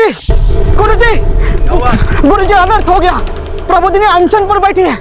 गुरुजी, गुरुजी अनर्थ हो गया। प्रबोधिनी अनशन पर बैठी है।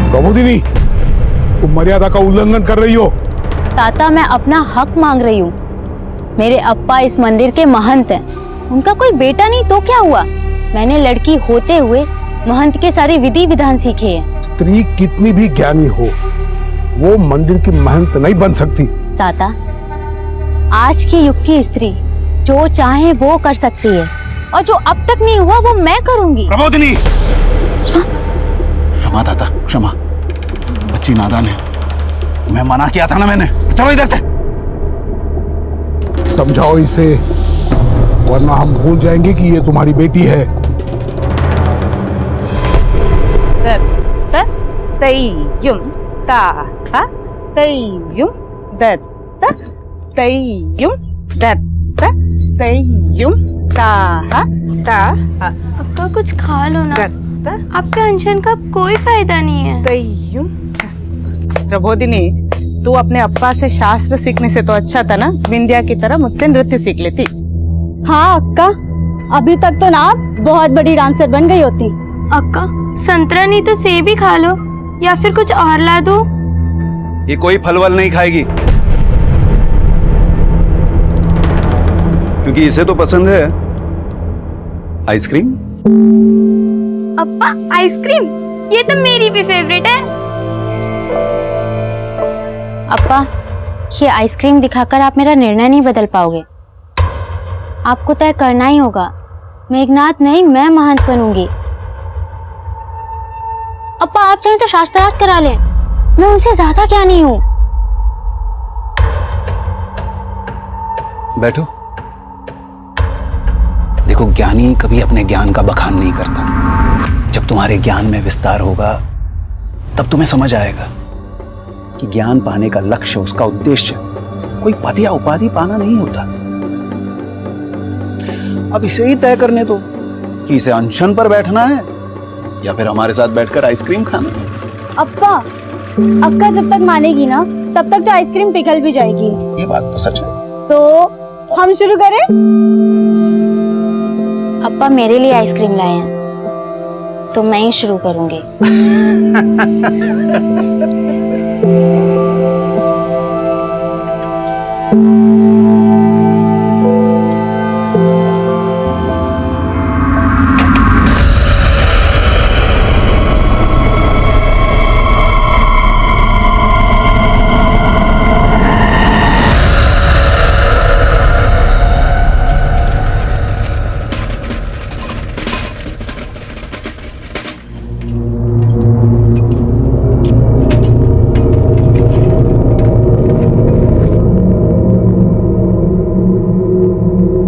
प्रबोधिनी, तुम मर्यादा का उल्लंघन कर रही हो। ताता, मैं अपना हक मांग रही हूँ। मेरे अप्पा इस मंदिर के महंत हैं। उनका कोई बेटा नहीं तो क्या हुआ? मैंने लड़की होते हुए महंत के सारे विधि विधान सीखे हैं। स्त्री कितनी भी ज्ञानी हो, वो मंदिर की महंत नहीं बन सकती। ताता, आज के युग की स्त्री जो चाहे वो कर सकती है, और जो अब तक नहीं हुआ वो मैं करूंगी। प्रबोधिनी, क्षमा ताता, क्षमा। बच्ची नादान है, मैं मना किया था ना मैंने। चलो इधर से। समझाओ इसे, वरना हम भूल जाएंगे कि ये तुम्हारी बेटी है। तैयुम ताहा तैयुम दत्त तैयुम दत्त तैयुम ताहा ताहा। अक्का कुछ खा लो ना, दत्त आपके अनशन का कोई फायदा नहीं है। तैयुम। प्रबोधिनी, तू अपने अप्पा से शास्त्र सीखने से तो अच्छा था ना विंध्या की तरह मुझसे नृत्य सीख लेती। हाँ अक्का, अभी तक तो ना आप बहुत बड़ी डांसर बन गई होती। अक्का, संतरा नहीं तो सेब ही खा लो, या फिर कुछ और ला दूं? ये कोई फल वल नहीं खाएगी, क्योंकि इसे तो पसंद है आइसक्रीम। अप्पा, आइसक्रीम? ये तो मेरी भी फेवरेट है। अप्पा, ये आइसक्रीम दिखाकर आप मेरा निर्णय नहीं बदल पाओगे। आपको तय करना ही होगा। मेघनाथ नहीं, मैं महंत बनूंगी। अप्पा, आप चाहें तो शास्त्रार्थ करा लें, मैं उनसे ज्यादा ज्ञानी हूँ। बैठो। देखो, ज्ञानी कभी अपने ज्ञान का बखान नहीं करता। जब तुम्हारे ज्ञान में विस्तार होगा तब तुम्हें समझ आएगा कि ज्ञान पाने का लक्ष्य, उसका उद्देश्य कोई पद या उपाधि पाना नहीं होता। अब इसे ही तय करने दो कि इसे अनशन पर बैठना है या फिर हमारे साथ बैठकर आइसक्रीम खाना है। अप्पा, अक्का जब तक मानेगी ना तब तक तो आइसक्रीम पिघल भी जाएगी। ये बात तो सच है। तो हम शुरू करें? अप्पा मेरे लिए आइसक्रीम लाए हैं, तो मैं ही शुरू करूंगी।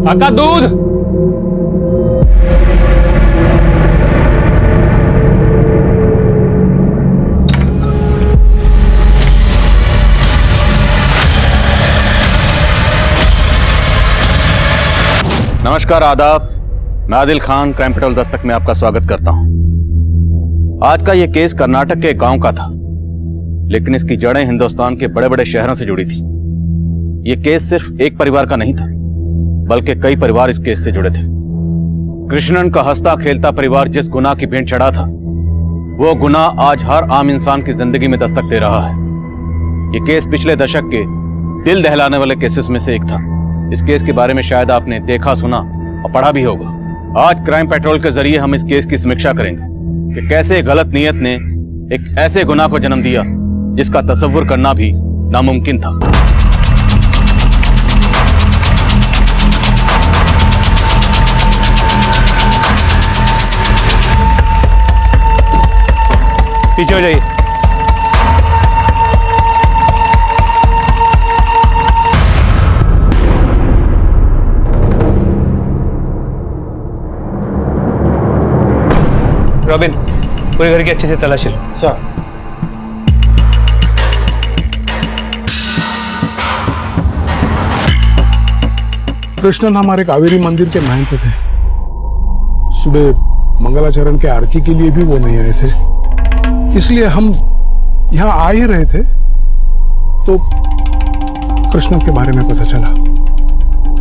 अक्का, दूध। नमस्कार, आदाब। मैं आदिल खान क्राइम पेट्रोल दस्तक में आपका स्वागत करता हूं। आज का यह केस कर्नाटक के गांव का था, लेकिन इसकी जड़ें हिंदुस्तान के बड़े बड़े शहरों से जुड़ी थी। यह केस सिर्फ एक परिवार का नहीं था, बल्कि कई परिवार इस केस से जुड़े थे। कृष्णन का हंसता खेलता परिवार जिस गुनाह की भेंट चढ़ा था, वो गुनाह आज हर आम इंसान की जिंदगी में दस्तक दे रहा है। ये केस पिछले दशक के दिल दहलाने वाले केसेस में से एक था। इस केस के बारे में शायद आपने देखा, सुना और पढ़ा भी होगा। आज क्राइम पेट्रोल के जरिए हम इस केस की समीक्षा करेंगे कि कैसे गलत नीयत ने एक ऐसे गुनाह को जन्म दिया जिसका तसव्वुर करना भी नामुमकिन था। पीछे हो जाइए। रॉबिन, पूरे घर की अच्छे से तलाशी लो। सर। कृष्णन हमारे कावेरी मंदिर के महंत थे। सुबह मंगलाचरण के आरती के लिए भी वो नहीं आए थे, इसलिए हम यहाँ आ ही रहे थे तो कृष्णन के बारे में पता चला।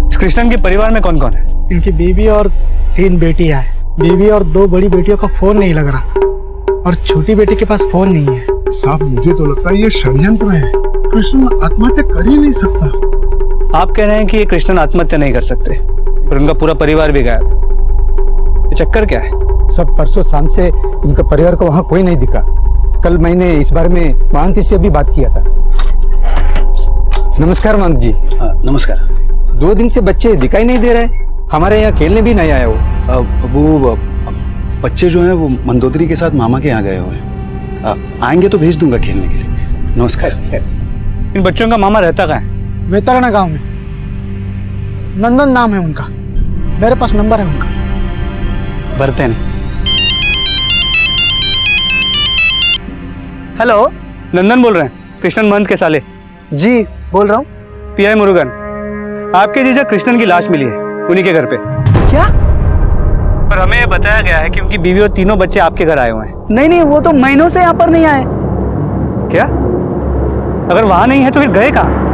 इस कृष्णन के परिवार में कौन कौन है? इनकी बीवी और 3 बेटियां हैं। बीवी और 2 बड़ी बेटियों का फोन नहीं लग रहा और छोटी बेटी के पास फोन नहीं है। साहब, मुझे तो लगता है ये षड्यंत्र है। कृष्णन आत्महत्या कर ही नहीं सकता। आप कह रहे हैं कि ये कृष्णन आत्महत्या नहीं कर सकते, पर उनका पूरा परिवार भी गायब। ये चक्कर क्या है? सब परसों शाम से इनका परिवार को वहाँ कोई नहीं दिखा। कल मैंने इस बारे में महंत से भी बात किया था। नमस्कार महंत जी। नमस्कार। 2 दिन से बच्चे दिखाई नहीं दे रहे। हमारे यहाँ खेलने भी नहीं आया वो बच्चे जो हैं वो मंदोदरी के साथ मामा के यहाँ गए हुए हैं। आएंगे तो भेज दूंगा खेलने के लिए। नमस्कार। इन बच्चों का मामा रहता कहाँ है? वेतरणा गांव में। नंदन नाम है उनका। मेरे पास नंबर है उनका। भरते नहीं। हेलो। नंदन बोल रहे हैं, कृष्णन महंत के साले। जी बोल रहा हूँ। पीआई मुरुगन, आपके जीजा कृष्णन की लाश मिली है उन्हीं के घर पे। क्या? पर हमें ये बताया गया है कि उनकी बीवी और 3 बच्चे आपके घर आए हुए हैं। नहीं, वो तो महीनों से यहाँ पर नहीं आए। क्या? अगर वहां नहीं है तो फिर गए कहाँ?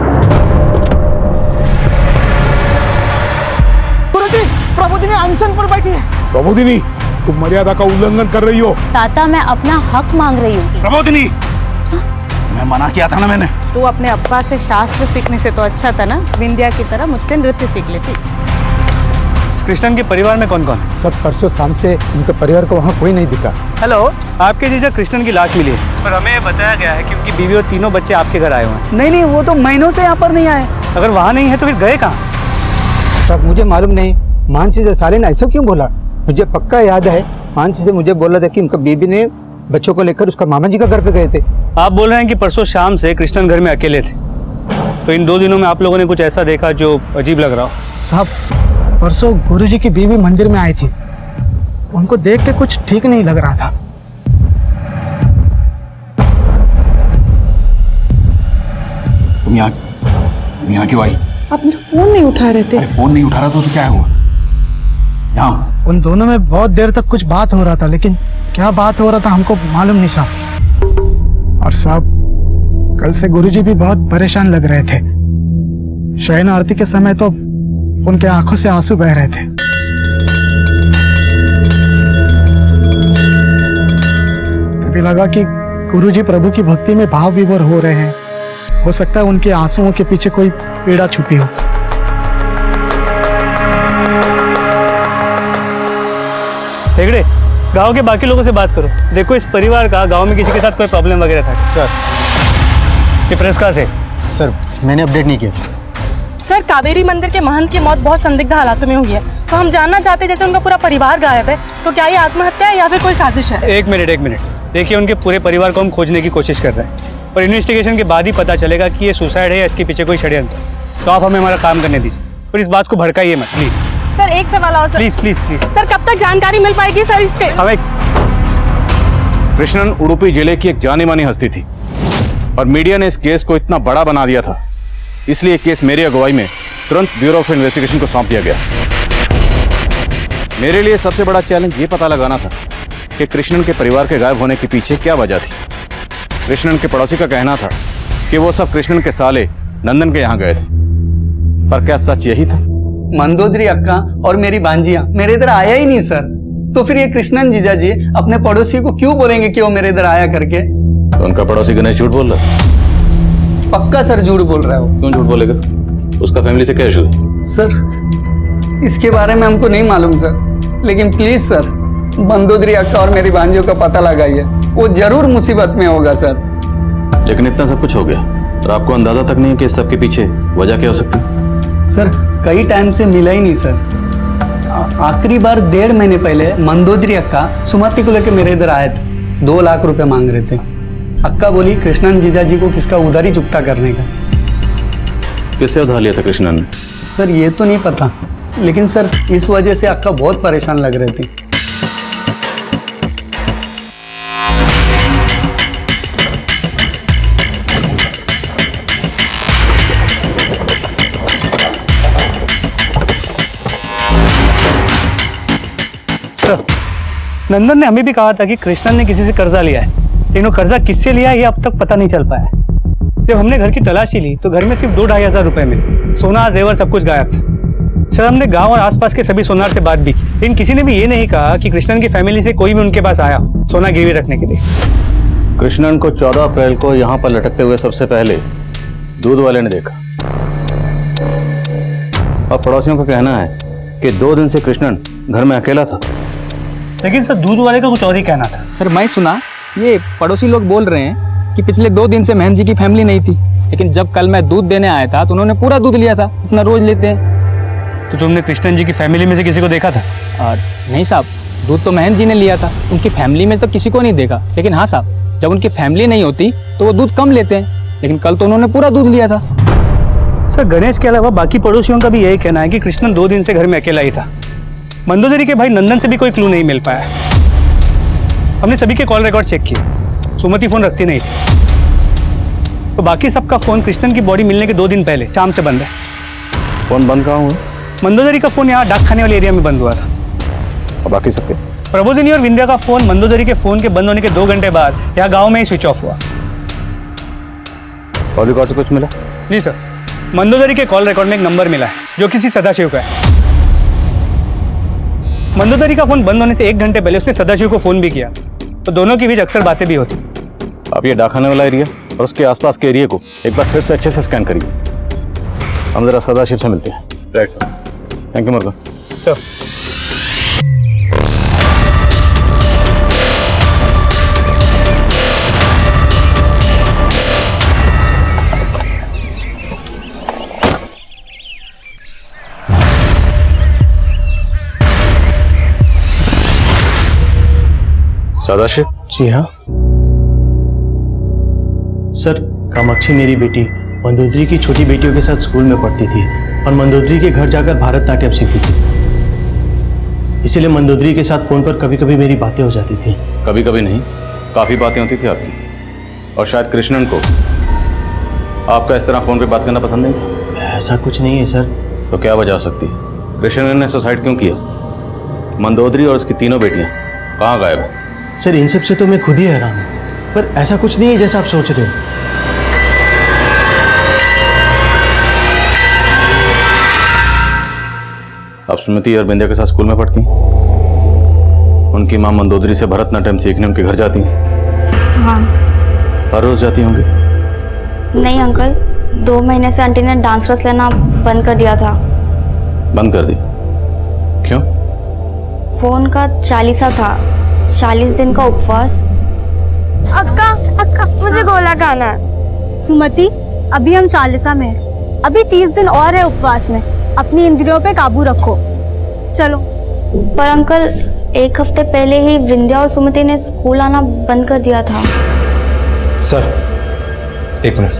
गुरुजी, प्रबोधिनी अनशन पर बैठी है। प्रबोधिनी, तुम मर्यादा का उल्लंघन कर रही हो। ताता, मैं अपना हक मांग रही हूँ। प्रबोधिनी, मैं मना किया था ना मैंने। तू अपने अप्पा से शास्त्र सीखने से तो अच्छा था ना विंध्या की तरह मुझसे नृत्य सीख लेती। कृष्णन के परिवार में कौन कौन है? सब परसों शाम से इनके परिवार को वहाँ कोई नहीं दिखा। हेलो, आपके जीजा कृष्णन की लाश मिली है, पर हमें ये बताया गया है कि उनकी बीवी और 3 बच्चे आपके घर आए हुए हैं। नहीं, वो तो महीनों से यहाँ पर नहीं आए। अगर वहां नहीं है तो फिर गए कहाँ? सब मुझे मालूम नहीं। मानसी से साले ने ऐसा क्यों बोला? मुझे पक्का याद है मानसी से मुझे बोला था कि उनका बीबी ने बच्चों को लेकर उसका मामा जी का घर पे गए थे। आप बोल रहे हैं कि परसों शाम से कृष्णन घर में अकेले थे, तो इन 2 दिनों में आप लोगों ने कुछ ऐसा देखा जो अजीब लग रहा हो? साहब, परसों गुरुजी की बीवी मंदिर में आई थी। उनको देख के कुछ ठीक नहीं लग रहा था। तुम यहाँ क्यों आई? आप मेरा फोन नहीं उठा रहे थे। अरे फोन नहीं उठा रहा तो क्या हुआ? यहाँ उन दोनों में बहुत देर तक कुछ बात हो रहा था, लेकिन क्या बात हो रहा था हमको मालूम नहीं साहब। और साहब, कल से गुरुजी भी बहुत परेशान लग रहे थे। शयन आरती के समय तो उनके आंखों से आंसू बह रहे थे। तभी लगा कि गुरुजी प्रभु की भक्ति में भाव विभोर हो रहे हैं। हो सकता है उनके आंसुओं के पीछे कोई पीड़ा छुपी हो। हेगड़े, गांव के बाकी लोगों से बात करो। देखो, इस परिवार का गांव में किसी के साथ कोई प्रॉब्लम वगैरह था? सर, ये प्रेस कहाँ से? सर मैंने अपडेट नहीं किया था। सर, कावेरी मंदिर के महंत की मौत बहुत संदिग्ध हालातों में हुई है, तो हम जानना चाहते हैं, जैसे उनका पूरा परिवार गायब है, तो क्या ये आत्महत्या है या फिर कोई साजिश है? एक मिनट। देखिए, उनके पूरे परिवार को हम खोजने की कोशिश कर रहे हैं, पर इन्वेस्टिगेशन के बाद ही पता चलेगा कि ये सुसाइड है या इसके पीछे कोई षड्यंत्र। तो आप हमें हमारा काम करने दीजिए, पर इस बात को भड़काइए मत प्लीज। सर, एक सवाल और। प्लीज। सर, कब तक जानकारी मिल पाएगी सर इसके? हमें कृष्णन उडुपी जिले की एक जानी मानी हस्ती थी और मीडिया ने इस केस को इतना बड़ा बना दिया था, इसलिए केस मेरी अगुवाई में तुरंत ब्यूरो ऑफ इन्वेस्टिगेशन को सौंप दिया गया। मेरे लिए सबसे बड़ा चैलेंज ये पता लगाना था कि कृष्णन के परिवार के गायब होने के पीछे क्या वजह थी। कृष्णन के पड़ोसी का कहना था कि वो सब कृष्णन के साले नंदन के यहाँ गए थे, पर क्या सच यही था? मंदोदरी अक्का और मेरी भांजिया मेरे इधर आया ही नहीं सर। तो फिर ये कृष्णन जीजा जी अपने पड़ोसी को क्यों बोलेंगे कि वो मेरे इधर आया करके? तो उनका पड़ोसी गणेश झूठ बोल रहा? पक्का सर झूठ बोल रहा है वो। क्यों झूठ बोलेगा? उसका फैमिली से क्या इशू? सर, इसके बारे में हमको नहीं मालूम सर, लेकिन प्लीज सर मंदोदरी अक्का और मेरी भांजियों का पता लगाइए, वो जरूर मुसीबत में होगा सर। लेकिन इतना सब कुछ हो गया और आपको अंदाजा तक नहीं है कि इस सब के पीछे वजह क्या हो सकती? सर, कई टाइम से मिला ही नहीं सर। आखिरी बार 1.5 महीने पहले मंदोदरी अक्का सुमति को लेकर मेरे इधर आए थे। 2 लाख रुपए मांग रहे थे। अक्का बोली कृष्णन जीजा जी को किसका उधारी चुकता करने का। किससे उधार लिया था कृष्णन ने? सर, ये तो नहीं पता, लेकिन सर इस वजह से अक्का बहुत परेशान लग रहे थे। नंदन ने हमें भी कहा था कि कृष्णन ने किसी से कर्जा लिया है, लेकिन वो कर्जा किससे लिया है ये अब तक पता नहीं चल पाया है। जब हमने घर की तलाशी ली तो घर में सिर्फ 2-2.5 हजार रुपए मिले। सोना जेवर सब कुछ गायब था। सर हमने गांव और आसपास के सभी सोनार से बात भी की, लेकिन किसी ने भी ये नहीं कहा कि कृष्णन की फैमिली से कोई भी उनके पास आया हो सोना गिरवी रखने के लिए। कृष्णन को 14 अप्रैल को यहाँ पर लटकते हुए सबसे पहले दूध वाले ने देखा और पड़ोसियों का कहना है कि 2 दिन से कृष्णन घर में अकेला था। लेकिन सर दूध वाले का कुछ और ही कहना था। सर मैं सुना ये पड़ोसी लोग बोल रहे हैं कि पिछले 2 दिन से महंत जी की फैमिली नहीं थी, लेकिन जब कल मैं दूध देने आया था तो उन्होंने पूरा दूध लिया था, इतना रोज लेते हैं। तो तुमने कृष्णन जी की फैमिली में से किसी को देखा था? नहीं साहब, दूध तो महंत जी ने लिया था, उनकी फैमिली में तो किसी को नहीं देखा। लेकिन हाँ साहब, जब उनकी फैमिली नहीं होती तो वो दूध कम लेते हैं, लेकिन कल तो उन्होंने पूरा दूध लिया था। सर गणेश के अलावा बाकी पड़ोसियों का भी यही कहना है कि कृष्णन 2 दिन से घर में अकेला ही था। मंदोदरी के भाई नंदन से भी कोई क्लू नहीं मिल पाया। हमने सभी के कॉल रिकॉर्ड चेक किए, सुमति फोन रखती नहीं थी। तो बाकी सबका फोन कृष्णन की बॉडी मिलने के 2 दिन पहले शाम से बंद है। फोन बंद कहाँ हुआ? मंदोदरी का फोन यहाँ डाकखाने वाले एरिया में बंद हुआ था। और बाकी सबके? प्रबोधिनी और विंध्या का फोन मंदोदरी के फोन के बंद होने के 2 घंटे बाद यहाँ गाँव में ही स्विच ऑफ हुआ। कॉल रिकॉर्ड से कुछ मिला? जी सर, मंदोदरी के कॉल रिकॉर्ड में एक नंबर मिला है जो किसी सदाशिव का है। मंदोदरी का फोन बंद होने से 1 घंटे पहले उसने सदाशिव को फोन भी किया, तो दोनों के बीच अक्सर बातें भी होती। आप ये डाकखाने वाला एरिया और उसके आसपास के एरिया को एक बार फिर से अच्छे से स्कैन करिए। हम जरा सदाशिव से मिलते हैं। राइट सर, थैंक यू मुर्गा सर। सदाशिव? जी हाँ सर, कामाक्षी मेरी बेटी मंदोदरी की छोटी बेटियों के साथ स्कूल में पढ़ती थी और मंदोदरी के घर जाकर भारतनाट्यम सीखती थी। इसीलिए मंदोदरी के साथ फोन पर कभी कभी मेरी बातें हो जाती थी। कभी कभी नहीं, काफी बातें होती थी आपकी। और शायद कृष्णन को आपका इस तरह फोन पे बात करना पसंद नहीं था। ऐसा कुछ नहीं है सर। तो क्या वजह हो सकती है? कृष्णन ने सुसाइड क्यों किया? मंदोदरी और उसकी 3 बेटियां कहाँ गायब है? सर इन सब से तो मैं खुद ही हैरान हूँ, पर ऐसा कुछ नहीं है जैसा आप सोच रहे हो। आप सुमति और बिंदिया के साथ स्कूल में पढ़ती हैं? उनकी मां मंदोदरी से भरतनाट्यम सीखने उनके घर जाती हैं? हाँ। हर रोज जाती होंगी? नहीं अंकल, 2 महीने से आंटी ने डांस क्लास लेना बंद कर दिया था। बंद कर दी? क्यों? फोन का 40 था, 40 दिन का उपवास। अक्का अक्का मुझे गोला खाना है। सुमति, अभी हम 40 में हैं, अभी 30 दिन और है उपवास में। अपनी इंद्रियों पे काबू रखो। चलो। पर अंकल 1 हफ्ते पहले ही विंध्या और सुमति ने स्कूल आना बंद कर दिया था। Sir 1 minute.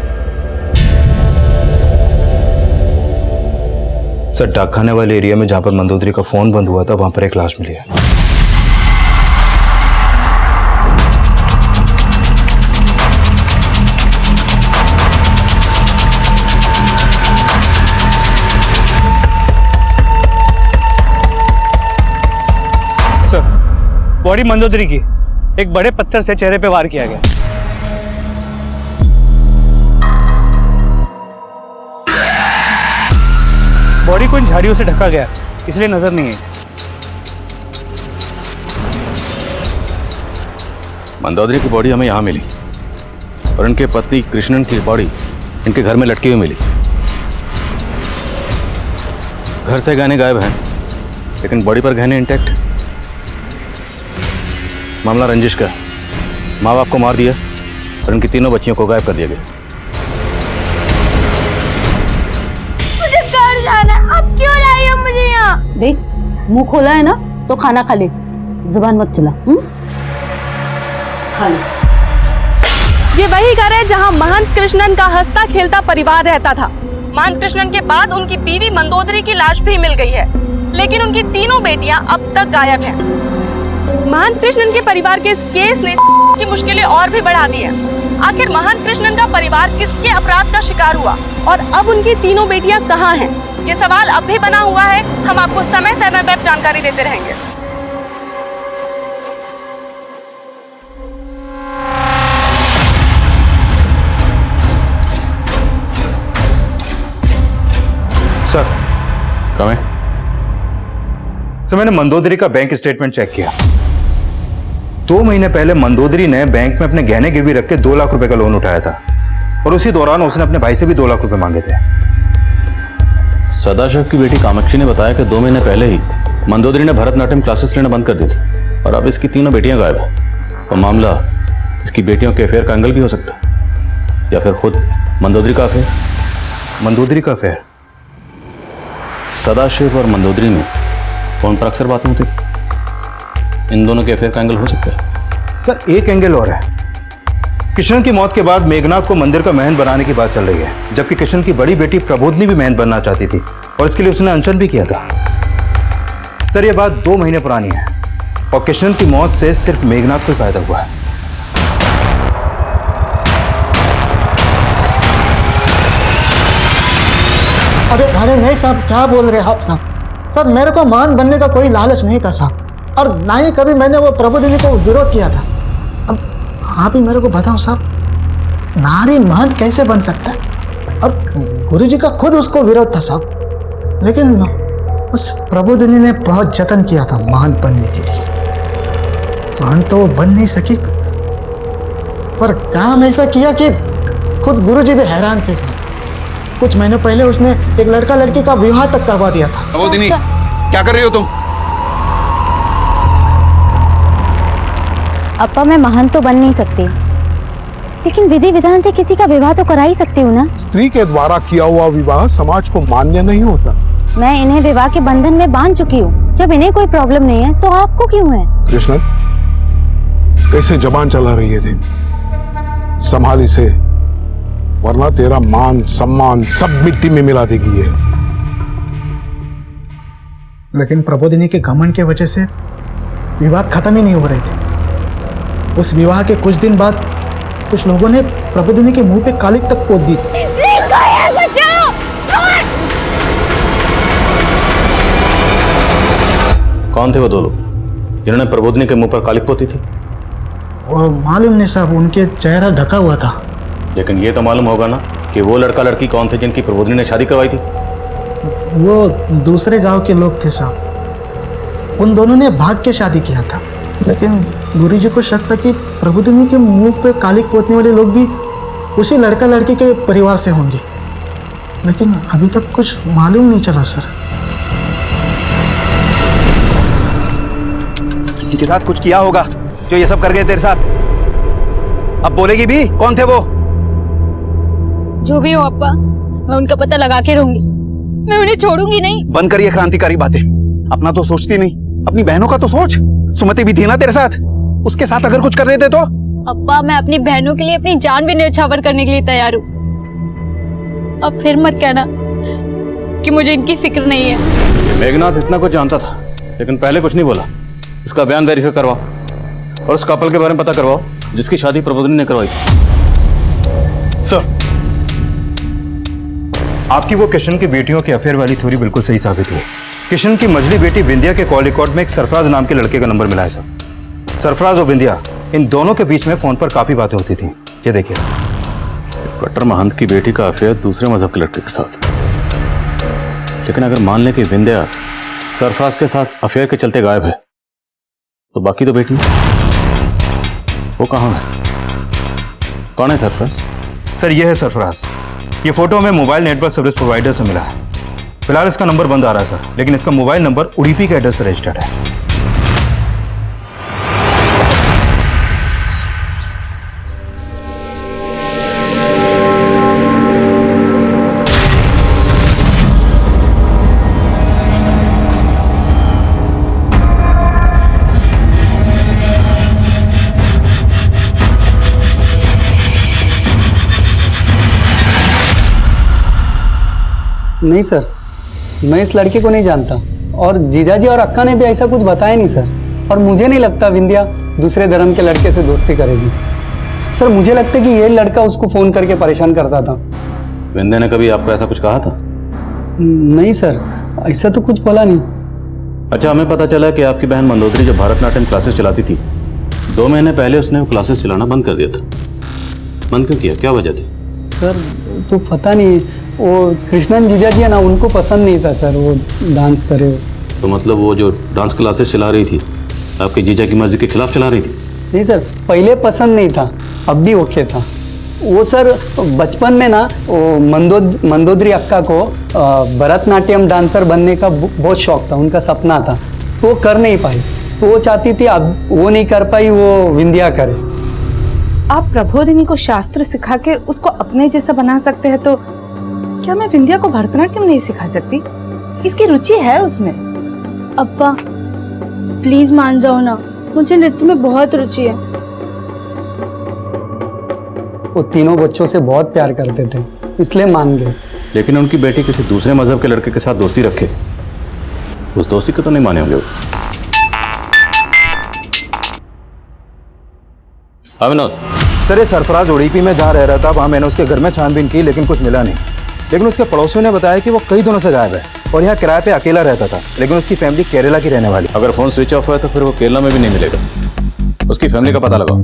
सर डाकखाने वाले एरिया में जहां पर मंदोदरी का फोन बंद हुआ था वहां पर एक लाश मिली है। बॉडी मंदोदरी की एक बड़े पत्थर से चेहरे पे वार किया गया। बॉडी को इन झाड़ियों से ढका गया, इसलिए नजर नहीं है। मंदोदरी की बॉडी हमें यहाँ मिली और इनके पति कृष्णन की बॉडी इनके घर में लटकी हुई मिली। घर से गहने गायब हैं, लेकिन बॉडी पर गहने इंटैक्ट है। मामला रंजिश का है। माँ बाप को मार दिया और इनकी 3 बच्चियों को गायब कर दिया गया। मुझे घर जाना, अब क्यों लाई हो मुझे यहाँ? देख, मुंह खोला है ना तो खाना खा ले, जुबान मत चला। खा ले। ये वही घर है जहाँ महंत कृष्णन का हंसता खेलता परिवार रहता था। महंत कृष्णन के बाद उनकी बीवी मंदोदरी की लाश भी मिल गई है, लेकिन उनकी 3 बेटियां अब तक गायब हैं। महंत कृष्णन के परिवार के इस केस ने की मुश्किलें और भी बढ़ा दी हैं। आखिर महंत कृष्णन का परिवार किसके अपराध का शिकार हुआ और अब उनकी 3 बेटियां कहाँ हैं? ये सवाल अब भी बना हुआ है। हम आपको समय समय पर जानकारी देते रहेंगे। कमें? सर मैंने मंदोदरी का बैंक स्टेटमेंट चेक किया। 2 महीने पहले मंदोदरी ने बैंक में अपने गहने गिरवी रख के 2 लाख रुपए का लोन उठाया था और उसी दौरान उसने अपने भाई से भी 2 लाख रुपए मांगे थे। सदाशिव की बेटी कामाक्षी ने बताया कि 2 महीने पहले ही मंदोदरी ने भरतनाट्यम क्लासेस लेना बंद कर दी थी और अब इसकी तीनों बेटियां गायब हैं। और मामला इसकी बेटियों के अफेयर का एंगल भी हो सकता है या फिर खुद मंदोदरी का अफेयर। मंदोदरी का अफेयर? सदाशिव और मंदोदरी में फोन पर अक्सर बातें होती थी। इन दोनों के अफेयर का एंगल हो सकता है। सर एक एंगल और है। किशन की मौत के बाद मेघनाथ को मंदिर का महंत बनाने की बात चल रही है, जबकि किशन की बड़ी बेटी प्रबोधनी भी महंत बनना चाहती थी और इसके लिए उसने अनशन भी किया था। सर ये बात 2 महीने पुरानी है और किशन की मौत से सिर्फ मेघनाथ को ही फायदा हुआ है। अरे नहीं साहब, क्या बोल रहे हैं आप साहब? सर मेरे को महान बनने का कोई लालच नहीं था साहब, और ना ही कभी मैंने वो प्रबोधिनी को विरोध किया था। अब आप ही मेरे को बताओ साहब, नारी महंत कैसे बन सकता है? और गुरुजी का खुद उसको विरोध था साहब, लेकिन उस प्रबोधिनी ने बहुत जतन किया था महंत बनने के लिए। महंत तो वो बन नहीं सकी, पर काम ऐसा किया कि खुद गुरुजी भी हैरान थे साहब। कुछ महीने पहले उसने एक लड़का लड़की का विवाह तक करवा दिया था। प्रबोधिनी क्या कर रही हो तुम? अप्पा मैं महंत तो बन नहीं सकती, लेकिन विधि विधान से किसी का विवाह तो करा ही सकती हूँ ना। स्त्री के द्वारा किया हुआ विवाह समाज को मान्य नहीं होता। मैं इन्हें विवाह के बंधन में बांध चुकी हूँ। जब इन्हें कोई प्रॉब्लम नहीं है तो आपको क्यों है? कृष्ण कैसे जबान चला रही है थे, संभाल इसे, वरना तेरा मान सम्मान सब मिट्टी में मिला देगी है। लेकिन प्रबोधिनी के घमंड की वजह से विवाद खत्म ही नहीं हो रहे थे। उस विवाह के कुछ दिन बाद कुछ लोगों ने प्रबोधिनी के मुंह पे कालिक तक पोत दी। कौन थे वो 2 लोग जिन्होंने प्रबोधिनी के मुंह पर कालिक पोती थी? वो मालूम नहीं साहब, उनके चेहरा ढका हुआ था। लेकिन ये तो मालूम होगा ना कि वो लड़का लड़की कौन थे जिनकी प्रबोधिनी ने शादी करवाई थी? वो दूसरे गांव के लोग थे साहब। उन दोनों ने भाग के शादी किया था, लेकिन गुरुजी को शक था कि प्रबोधिनी के मुंह पे कालिक पोतने वाले लोग भी उसी लड़का लड़की के परिवार से होंगे, लेकिन अभी तक कुछ मालूम नहीं चला सर। किसी के साथ कुछ किया होगा जो ये सब कर गए तेरे साथ। अब बोलेगी भी कौन थे वो? जो भी हो अप्पा, मैं उनका पता लगा के रहूंगी। मैं उन्हें छोड़ूंगी नहीं। बंद करिए क्रांतिकारी बातें। अपना तो सोचती नहीं, अपनी बहनों का तो सोच। सुमति भी थी ना तेरे साथ, उसके साथ अगर कुछ कर रहे थे तो? अप्पा मैं अपनी बहनों के लिए अपनी जान भी न्यौछावर करने के लिए तैयार हूँ। अब फिर मत कहना कि मुझे इनकी फिक्र नहीं है। मेघनाथ इतना कुछ जानता था, लेकिन पहले कुछ नहीं बोला। इसका बयान वेरीफाई करवाओ और उस कपल के बारे में पता करवाओ जिसकी शादी प्रबोधिनी ने करवाई थी। सर आपकी वो किशन की बेटियों के अफेयर वाली थ्योरी बिल्कुल सही साबित हुई। किशन की मझली बेटी विंध्या के कॉल रिकॉर्ड में एक सरफराज नाम के लड़के का नंबर मिला है सर। सरफराज और विंध्या इन दोनों के बीच में फोन पर काफी बातें होती थी। ये देखिए कट्टर महंत की बेटी का अफेयर दूसरे मजहब के लड़के के साथ। लेकिन अगर मान लें कि विंध्या सरफराज के साथ अफेयर के चलते गायब है, तो बाकी तो बेटी वो कहाँ है? कौन है सरफराज? सर ये है सरफराज। ये फोटो हमें मोबाइल नेटवर्क सर्विस प्रोवाइडर से मिला है। फिलहाल इसका नंबर बंद आ रहा है सर, लेकिन इसका मोबाइल नंबर उडुपी के एड्रेस पर रजिस्टर्ड है। नहीं सर, मैं इस लड़के को नहीं जानता और जीजाजी और अक्का ने भी ऐसा कुछ बताया नहीं सर। और मुझे नहीं लगता विंध्या दूसरे धर्म के लड़के से दोस्ती करेगी। सर मुझे लगता है कि ये लड़का उसको फोन करके परेशान करता था। विंध्या ने कभी आपको ऐसा कुछ कहा था? नहीं सर, ऐसा तो कुछ बोला नहीं। अच्छा, हमें पता चला कि आपकी बहन मंदोदरी जो भरतनाट्यम क्लासेस चलाती थी, 2 महीने पहले उसने वो क्लासेस चलाना बंद कर दिया था। बंद क्यों किया? क्या वजह थी? सर तो पता नहीं, वो कृष्णन जीजा जी है ना, उनको पसंद नहीं था सर वो डांस करे। तो मतलब वो जो डांस क्लासेस चला रही थी आपके जीजा की मर्जी के खिलाफ चला रही थी? नहीं सर, पहले पसंद नहीं था, अब भी ओके था। वो सर बचपन में ना वो मंदोदरी अक्का को भरतनाट्यम डांसर बनने का बहुत शौक था, उनका सपना था, तो वो कर नहीं पाई, तो वो चाहती थी अब वो नहीं कर पाई, वो विंध्या करे। आप प्रबोधिनी को शास्त्र सिखा के उसको अपने जैसा बना सकते हैं, तो क्या मैं विंध्या को भरतनाट्यम नहीं सिखा सकती? इसकी रुचि है उसमें। अब्बा प्लीज मान जाओ ना, मुझे नृत्य में बहुत रुचि है। वो तीनों बच्चों से बहुत प्यार करते थे, इसलिए मान गए। लेकिन उनकी बेटी किसी दूसरे मजहब के लड़के के साथ दोस्ती रखे, उस दोस्ती को तो नहीं माने होंगे। हाँ विनोद। सर ये सरफराज उड़ीपी में जहाँ रह रहा था वहाँ मैंने उसके घर में छानबीन की लेकिन कुछ मिला नहीं। लेकिन उसके पड़ोसियों ने बताया कि वो कई दिनों से गायब है और यहाँ किराए पे अकेला रहता था, लेकिन उसकी फैमिली केरला की रहने वाली। अगर फोन स्विच ऑफ है तो फिर वो केरला में भी नहीं मिलेगा। उसकी फैमिली का पता लगाओ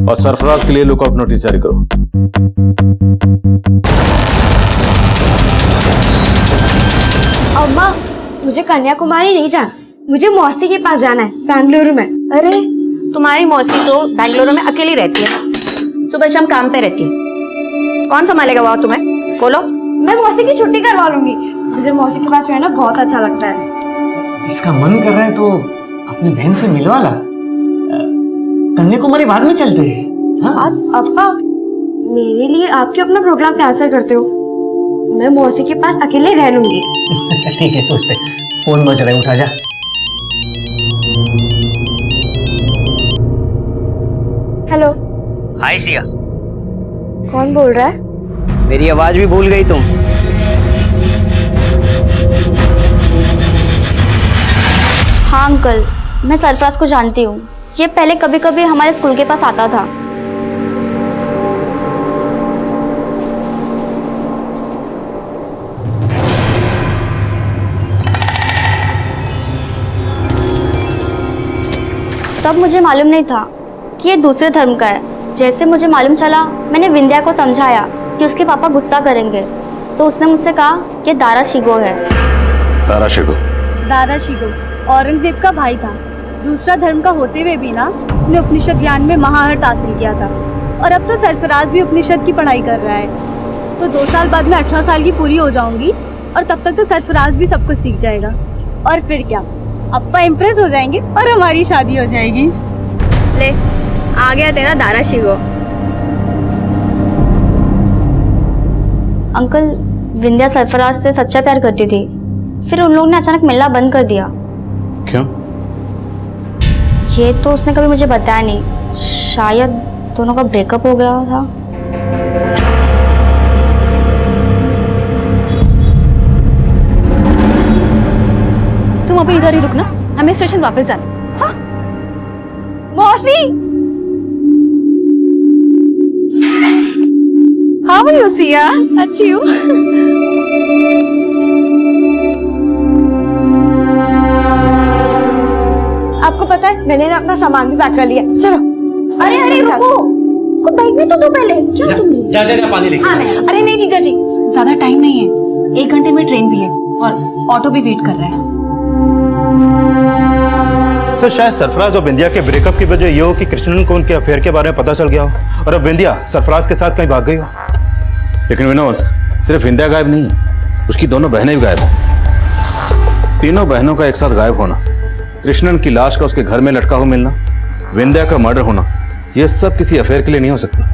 और सरफराज के लिए लुकआउट नोटिस जारी करो। अम्मा मुझे कन्याकुमारी नहीं जाना, मुझे मौसी के पास जाना है बेंगलुरु में। अरे तुम्हारी मौसी तो बेंगलुरु में अकेली रहती है, सुबह शाम काम पे रहती है, कौन संभालेगा वहाँ तुम्हें? बोलो। मैं मौसी की छुट्टी करवा लूंगी, मुझे मौसी के पास रहना बहुत अच्छा लगता है। इसका मन कर रहा है तो अपनी बहन से मिलवा ला, कन्याकुमारी बाद में चलते हैं। हाँ? अप्पा मेरे लिए आप क्यों अपना प्रोग्राम कैंसिल करते हो? मैं मौसी के पास अकेले रह लूंगी। ठीक है सोचते, फोन बज रहा है, उठा जा। हेलो। हाय सिया। कौन बोल रहा है? मेरी आवाज भी भूल गई तुम? हाँ अंकल, मैं सरफराज को जानती हूँ, ये पहले कभी कभी हमारे स्कूल के पास आता था। तब मुझे मालूम नहीं था कि ये दूसरे धर्म का है। जैसे मुझे मालूम चला, मैंने विंध्या को समझाया कि उसके पापा गुस्सा करेंगे, तो उसने मुझसे कहा कि दारा शिगो है। दारा शिगो? दारा शिगो औरंगजेब का भाई था। दूसरा धर्म का होते हुए भी ना उसने उपनिषद ज्ञान में महारत हासिल किया था, और अब तो सरफराज भी उपनिषद की पढ़ाई कर रहा है। तो 2 साल बाद में 18 साल की पूरी हो जाऊंगी, और तब तक तो सरफराज भी सब कुछ सीख जाएगा, और फिर क्या, अप्पा इम्प्रेस हो जाएंगे और हमारी शादी हो जाएगी। ले आ गया तेरा दारा शिगो। अंकल विंध्या सरफराज से सच्चा प्यार करती थी, फिर उन लोगों ने अचानक मिलना बंद कर दिया। क्यों? ये तो उसने कभी मुझे बताया नहीं, शायद दोनों का ब्रेकअप हो गया था। तुम अभी इधर ही रुकना, हमें स्टेशन वापस जाना। हाँ? मौसी, हाउ आर यू सिया? अच्छी हूँ। आपको पता है मैंने ना अपना सामान भी पैक कर लिया, चलो। अरे अरे रुको, को बैठने तो दो पहले। क्या तुमने? जा पानी लेके। हाँ, अरे नहीं जीजा जी, ज्यादा टाइम नहीं है, 1 घंटे में ट्रेन भी है और ऑटो भी वेट कर रहा है। सर शायद सरफराज और विंध्या के ब्रेकअप की वजह ये हो कि कृष्णन को उनके अफेयर के बारे में पता चल गया हो और अब विंध्या सरफराज के साथ कहीं भाग गई हो। लेकिन विनोद, सिर्फ विंध्या गायब नहीं है, उसकी दोनों बहनें भी गायब हैं। तीनों बहनों का एक साथ गायब होना, कृष्णन की लाश का उसके घर में लटका हुआ मिलना, विंध्या का मर्डर होना, यह सब किसी अफेयर के लिए नहीं हो सकता।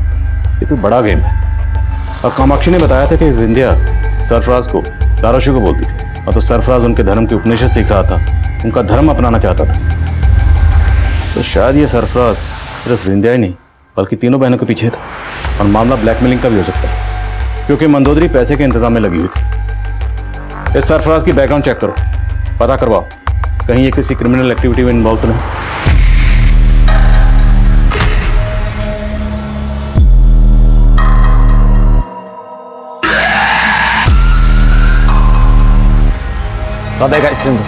ये कोई बड़ा गेम है। और कामाक्षी ने बताया था कि विंध्या सरफराज को दारा शिगो बोलती थी, और तो सरफराज उनके धर्म के उपनिषद सीख रहा था, उनका धर्म अपनाना चाहता था। तो शायद ये सरफराज सिर्फ विंध्या ही नहीं बल्कि तीनों बहनों के पीछे था, और मामला ब्लैकमेलिंग का भी हो सकता है, क्योंकि मंदोदरी पैसे के इंतजाम में लगी हुई थी। इस सरफराज की बैकग्राउंड चेक करो, पता करवाओ कहीं ये किसी क्रिमिनल एक्टिविटी में इन्वॉल्व तो नहीं। दादा एक आइसक्रीम दो।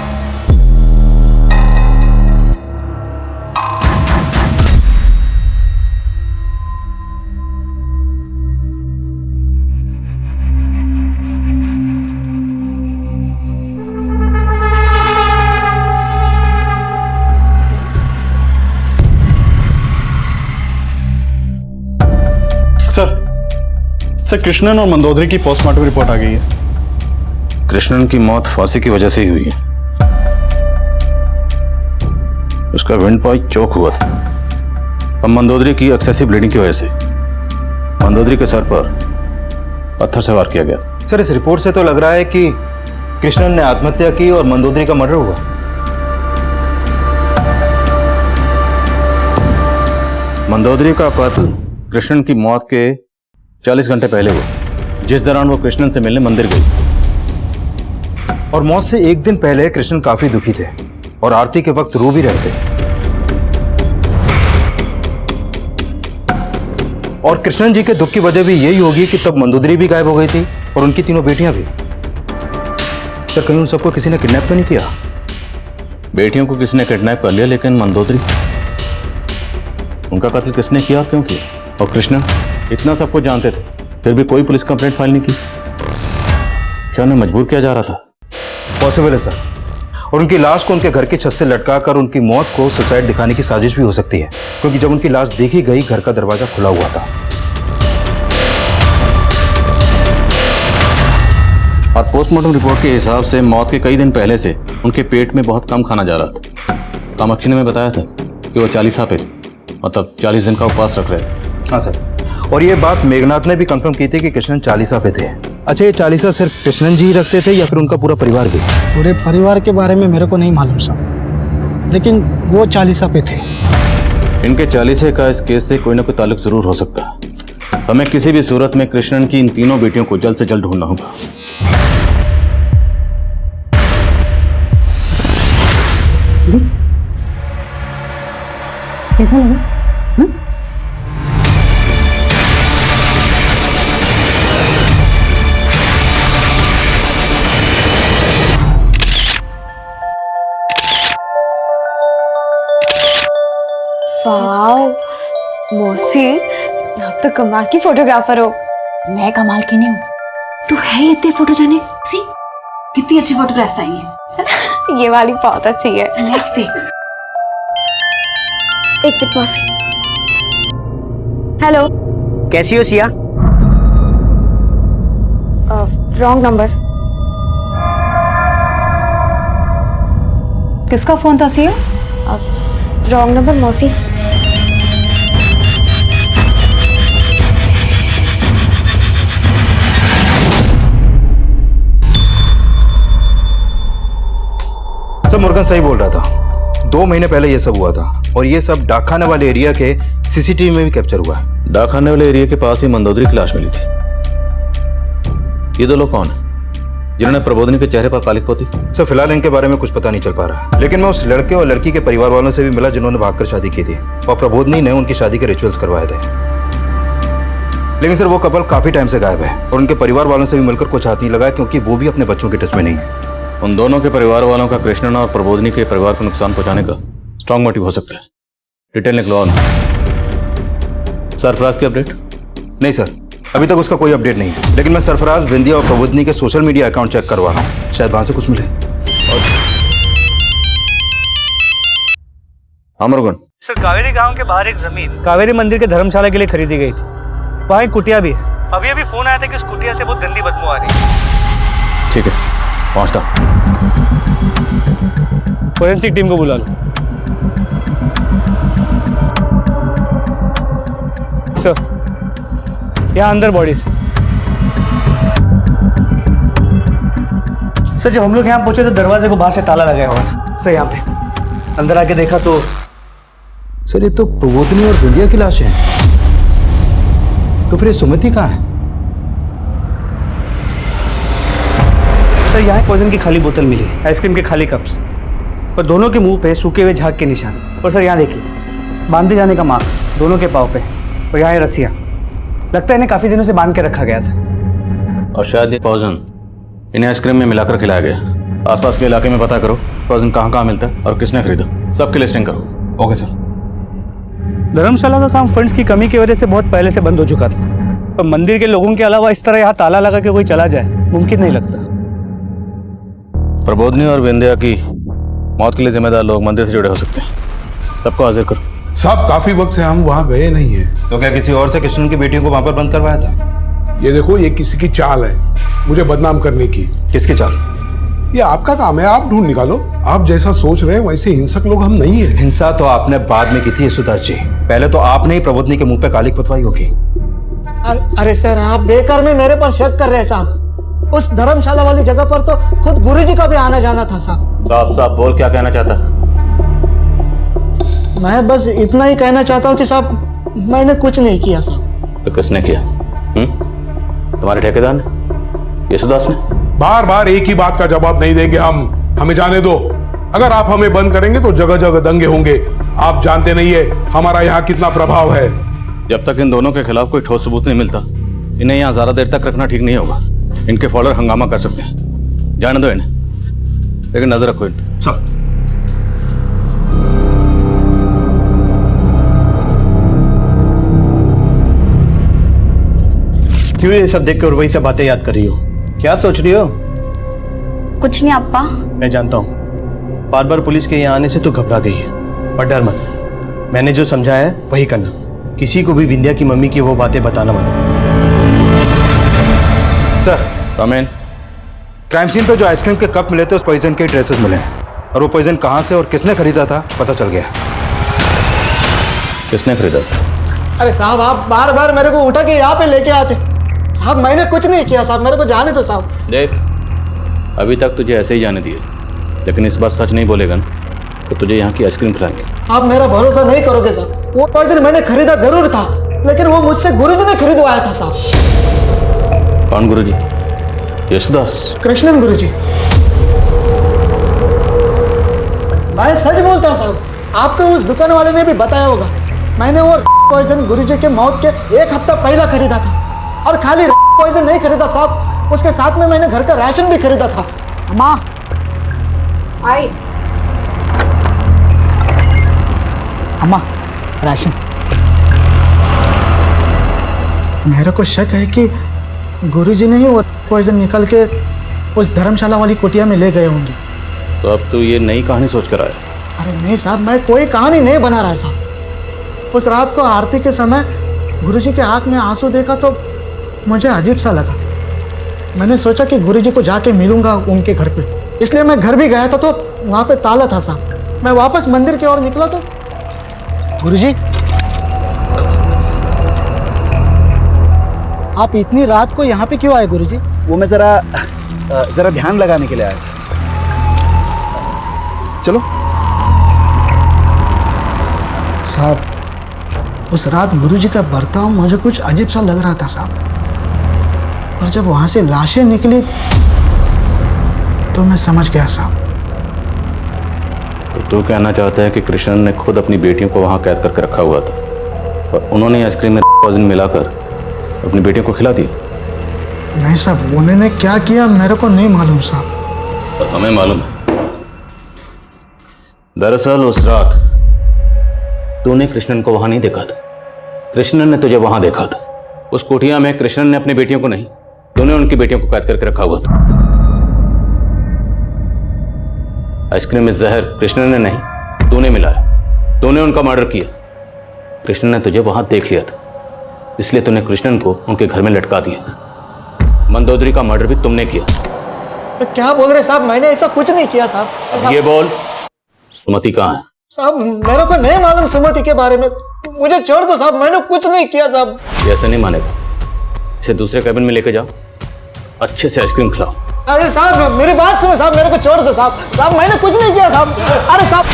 सर कृष्णन और मंदोदरी की पोस्टमार्टम रिपोर्ट आ गई है। कृष्णन की मौत फांसी की वजह से ही हुई है। उसका विंड पाइप चौक हुआ था। अब मंदोदरी की एक्सेसिव ब्लीडिंग की वजह से मंदोदरी के सर पर पत्थर से वार किया गया। सर, इस रिपोर्ट से तो लग रहा है कि कृष्णन ने आत्महत्या की और मंदोदरी का मर्डर हुआ। मंदोदरी का कत्ल कृष्णन की मौत के 40 घंटे पहले हुआ, जिस दौरान वो कृष्णन से मिलने मंदिर गई। और मौत से एक दिन पहले कृष्णन काफी दुखी थे और आरती के वक्त रो भी रहे थे। और कृष्णन जी के दुख की वजह भी यही होगी कि तब मंदोदरी भी गायब हो गई थी और उनकी तीनों बेटियां भी। सर, कहीं उन सबको किसी ने किडनैप तो नहीं किया? बेटियों को किसी ने किडनैप कर लिया, लेकिन मंदोदरी, उनका कत्ल किसने किया, क्यों किया? और कृष्णन इतना सब कुछ जानते थे, फिर भी कोई पुलिस कंप्लेंट फाइल नहीं की। क्या उन्हें मजबूर किया जा रहा था? पॉसिबल है सर। और उनकी लाश को उनके घर की छत से लटकाकर उनकी मौत को सुसाइड दिखाने की साजिश भी हो सकती है, क्योंकि जब उनकी लाश देखी गई घर का दरवाजा खुला हुआ था। और पोस्टमार्टम रिपोर्ट के हिसाब से मौत के कई दिन पहले से उनके पेट में बहुत कम खाना जा रहा था। कामाक्षी ने मैं बताया था कि वो 40 पे थे, मतलब 40 दिन का उपवास रख रहे थे। हाँ सर, और ये बात मेघनाथ ने भी कंफर्म की थी कि कृष्णन 40 पे थे। अच्छा, ये 40 सिर्फ कृष्णन जी रखते थे या फिर उनका पूरा परिवार भी? पूरे परिवार के बारे में मेरे को नहीं मालूम साहब, लेकिन वो 40 पे थे। इनके 40 का इस केस से कोई ना कोई ताल्लुक जरूर हो सकता है। हमें किसी भी सूरत में कृष्णन की इन तीनों बेटियों को जल्द से जल्द ढूंढना होगा। कैसा लगा? वाओ मौसी, आप तो कमाल की फोटोग्राफर हो। मैं कमाल की नहीं हूँ, तू है ही इतनी फोटोजेनिक। सी कितनी अच्छी फोटोग्राफ्स आई हैं। ये वाली बहुत अच्छी है। नेक्स्ट देख। एक मिनट मौसी। हेलो, कैसी हो सिया? Wrong number. किसका फोन था सिया? रॉन्ग नंबर मौसी। सर, मुर्गन सही बोल रहा था। 2 महीने पहले ये सब हुआ था और ये सब डाकखाने वाले एरिया के सीसीटीवी में भी कैप्चर हुआ है। डाकखाने वाले एरिया के पास ही मंदोदरी की लाश मिली थी। ये 2 लोग कौन है जिन्होंने प्रबोधिनी के चेहरे पर कालिक पोती? सर, फिलहाल इनके बारे में कुछ पता नहीं चल पा रहा, लेकिन मैं उस लड़के और लड़की के परिवार वालों से भी मिला जिन्होंने भागकर शादी की थी और प्रबोधिनी ने उनकी शादी के रिचुअल्स करवाए थे। लेकिन सर, वो कपल काफी टाइम से गायब है और उनके परिवार वालों से भी मिलकर कुछ हाथ नहीं लगा, क्योंकि वो भी अपने बच्चों के टच में नहीं है। उन दोनों के परिवार वालों का कृष्णन और प्रबोधिनी के परिवार को नुकसान पहुंचाने का स्ट्रॉन्ग मोटिव हो सकता है। डिटेल निकलो ऑन। सरफराज की अपडेट? नहीं सर, अभी तक उसका कोई अपडेट नहीं है, लेकिन मैं सरफराज, विंध्या और प्रबोधिनी के सोशल मीडिया अकाउंट चेक करवा रहा हूँ, शायद वहां से कुछ मिले। अमरगुन सर, कावेरी गांव के बाहर एक जमीन कावेरी मंदिर के धर्मशाला के लिए खरीदी गई थी। वहाँ एक कुटिया भी है। अभी अभी फोन आया था कि उस कुटिया से बहुत गंदी बदबू आ रही है। ठीक है, पहुंचता हूं। फोरेंसिक टीम को बुला लो। सर, यहाँ अंदर बॉडीज। सर, जब हम लोग यहाँ पहुंचे तो दरवाजे को बाहर से ताला लगाया हुआ था। सर, यहाँ पे अंदर आके देखा तो सर, ये तो प्रबोधिनी और विंध्या की लाश है। तो फिर ये सुमति कहाँ है? सर, यहाँ पॉइजन की खाली बोतल मिली, आइसक्रीम के खाली कप्स और दोनों के मुंह पे सूखे हुए झाग के निशान। और सर, यहाँ देखिए, बांधे जाने का मार्क्स दोनों के पाँव पे। और यहाँ रस्सियाँ, लगता है इन्हें काफी दिनों से बांध के रखा गया था। और शायद ये पॉइजन इन्हें आइसक्रीम में मिलाकर खिलाया गया। आसपास के इलाके में पता करो पॉइजन कहाँ मिलता है और किसने खरीदा। सबकी लिस्टिंग करो। Okay sir. धर्मशाला का काम फंड्स की कमी की वजह से बहुत पहले से बंद हो चुका था, पर मंदिर के लोगों के अलावा इस तरह यहाँ ताला लगा के कोई चला जाए मुमकिन नहीं लगता। प्रबोधिनी और विंध्या की मौत के लिए जिम्मेदार लोग मंदिर से जुड़े हो सकते हैं। सबको हाजिर करो। साहब काफी वक्त से हम वहां गए नहीं हैं। तो क्या किसी और से कृष्णन की बेटियों को वहां पर बंद करवाया था? ये देखो, ये किसी की चाल है मुझे बदनाम करने की। किसकी चाल? ये आपका काम है, आप ढूंढ निकालो। आप जैसा सोच रहे हैं वैसे हिंसक लोग हम नहीं है। हिंसा तो आपने बाद में की थी यशोदास जी, पहले तो आपने ही प्रबोधनी के मुंह पे कालिक पतवाई होगी। अरे सर, आप बेकार में मेरे पर शक कर रहे हैं साहब। उस धर्मशाला वाली जगह पर तो खुद गुरुजी का भी आना जाना था साहब। साफ साफ बोल, क्या कहना चाहता है? मैं बस इतना ही कहना चाहता हूँ कि साहब मैंने कुछ नहीं किया साहब। तो किसने किया? तुम्हारे ठेकेदार ने, यशोदास ने? बार बार एक ही बात का जवाब नहीं देंगे हम, हमें जाने दो। अगर आप हमें बंद करेंगे तो जगह जगह दंगे होंगे। आप जानते नहीं है हमारा यहाँ कितना प्रभाव है। जब तक इन दोनों के खिलाफ कोई ठोस सबूत नहीं मिलता, इन्हें यहाँ ज्यादा देर तक रखना ठीक नहीं होगा। इनके फॉलोअर हंगामा कर सकते हैं, जाने दो इन्हें, लेकिन नजर रखो इन पे। सब क्यों ये सब देख कर वही सब बातें याद कर रही हो? क्या सोच रही हो? कुछ नहीं अप्पा। मैं जानता हूँ बार बार पुलिस के यहाँ आने से तू घबरा गई है, पर डर मत। मैंने जो समझा है वही करना। किसी को भी विंध्या की मम्मी की वो बातें बताना मत। सर, कमेन। क्राइम सीन पे जो आइसक्रीम के कप मिले थे उस पॉइजन के ट्रेसेस मिले हैं, और वो पॉइजन कहाँ से और किसने खरीदा था पता चल गया। किसने खरीदा था? अरे साहब, आप बार बार मेरे को उठा के यहाँ पे लेके आते। साहब मैंने कुछ नहीं किया साहब, मेरे को जाने दो साहब। देख, अभी तक तुझे ऐसे ही जाने दिए, लेकिन इस बार सच नहीं बोलेगा ना तो तुझे यहाँ की आइसक्रीम खिलाएंगे। आप मेरा भरोसा नहीं करोगे साहब। वो पॉइजन मैंने खरीदा जरूर था, लेकिन वो मुझसे गुरुजी ने खरीदवाया था साहब। कौन गुरुजी? यशोदास? कृष्णन गुरुजी। मैं सच बोलता हूँ साहब, आपको उस दुकान वाले ने भी बताया होगा। मैंने वो पॉइजन गुरुजी के मौत के 1 हफ्ता पहले खरीदा था, और खाली पॉइजन नहीं खरीदा साहब, उसके साथ में मैंने घर का राशन भी खरीदा था। अम्मा आई। अम्मा, राशन। मेरे को शक है कि गुरुजी ने ही वो पॉइजन निकल के उस धर्मशाला वाली कुटिया में ले गए होंगे। तो अब तू ये नई कहानी सोच कर आया? अरे नहीं साहब, मैं कोई कहानी नहीं बना रहा साहब। उस रात को आरती के समय गुरुजी के आंख में आंसू देखा तो मुझे अजीब सा लगा। मैंने सोचा कि गुरुजी को जाके मिलूंगा उनके घर पे, इसलिए मैं घर भी गया था तो वहां पे ताला था साहब। मैं वापस मंदिर की ओर निकला तो गुरुजी, आप इतनी रात को यहाँ पे क्यों आए गुरुजी? वो मैं जरा ध्यान लगाने के लिए आया। चलो साहब, उस रात गुरुजी का बर्ताव मुझे कुछ अजीब सा लग रहा था साहब, और जब वहां से लाशें निकली तो मैं समझ गया साहब। तो तू कहना चाहता है कि कृष्णन ने खुद अपनी बेटियों को वहां कैद करके रखा हुआ था और उन्होंने आइसक्रीम में पॉइजन मिलाकर अपनी बेटियों को खिला दिया? नहीं साहब, उन्होंने क्या किया मेरे को नहीं मालूम साहब। और हमें मालूम है। दरअसल उस रात तूने कृष्णन को वहां नहीं देखा था, कृष्णन ने तुझे वहां देखा था। उस कुटिया में कृष्णन ने अपनी बेटियों को नहीं, तूने उनकी बेटियों को कैद करके रखा हुआ था। आइसक्रीम में जहर कृष्णन ने नहीं, तूने मिलाया। तूने उनका मर्डर किया। कृष्णन ने तुझे वहां देख लिया था, इसलिए तूने कृष्णन को उनके घर में लटका दिया। मंदोदरी का मर्डर भी तुमने किया। तो क्या बोल रहे साहब? मैंने ऐसा कुछ नहीं किया साहब। ये बोल, सुमति कहाँ है? साहब मेरे को नहीं मालूम सुमति के बारे में, मुझे छोड़ दो साहब, मैंने कुछ नहीं किया साहब। ये ऐसे नहीं मानेगा, इसे दूसरे कैबिन में लेके जाओ, अच्छे से आइसक्रीम खिलाओ। अरे साहब मेरी बात सुनो साहब, मेरे को छोड़ दो साहब। साहब मैंने कुछ नहीं किया साहब। अरे साहब,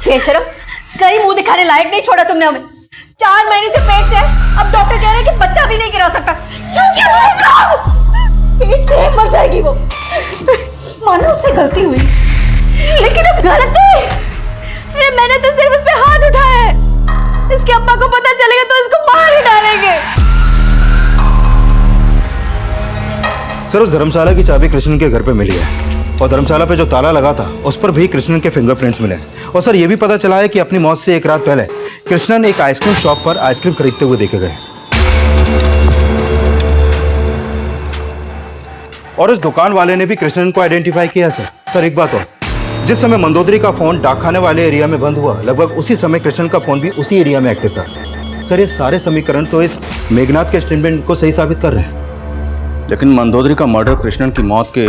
बेशरम, कहीं मुंह दिखाने लायक नहीं छोड़ा तुमने हमें। 4 महीने से पेट से है, अब डॉक्टर कह रहे हैं कि बच्चा भी नहीं गिरा सकता। क्यों क्या? पेट से मर जाएगी वो। मानो उससे गलती हुई, लेकिन अब गलती। अरे मैंने तो सिर्फ उस पे हाथ उठाया है। इसके अब्बा को पता चलेगा तो इसको मार ही डालेंगे। सर, उस धर्मशाला की चाबी कृष्ण के घर पे मिली है। और धर्मशाला पे जो ताला लगा था उस पर भी कृष्णन के फिंगरप्रिंट्स मिले। और सर ये भी पता चला है कि अपनी मौत से एक रात पहले कृष्णन एक आइसक्रीम शॉप पर आइसक्रीम खरीदते हुए देखे गए और उस दुकान वाले ने भी कृष्णन को आइडेंटिफाई किया। सर एक बात और, जिस समय मंदोदरी का फोन डाकखाने वाले एरिया में बंद हुआ लगभग उसी समय कृष्णन का फोन भी उसी एरिया में एक्टिव था। सर ये सारे समीकरण तो इस मेघनाथ के स्टेटमेंट को सही साबित कर रहे हैं। लेकिन मंदोदरी का मर्डर कृष्णन की मौत के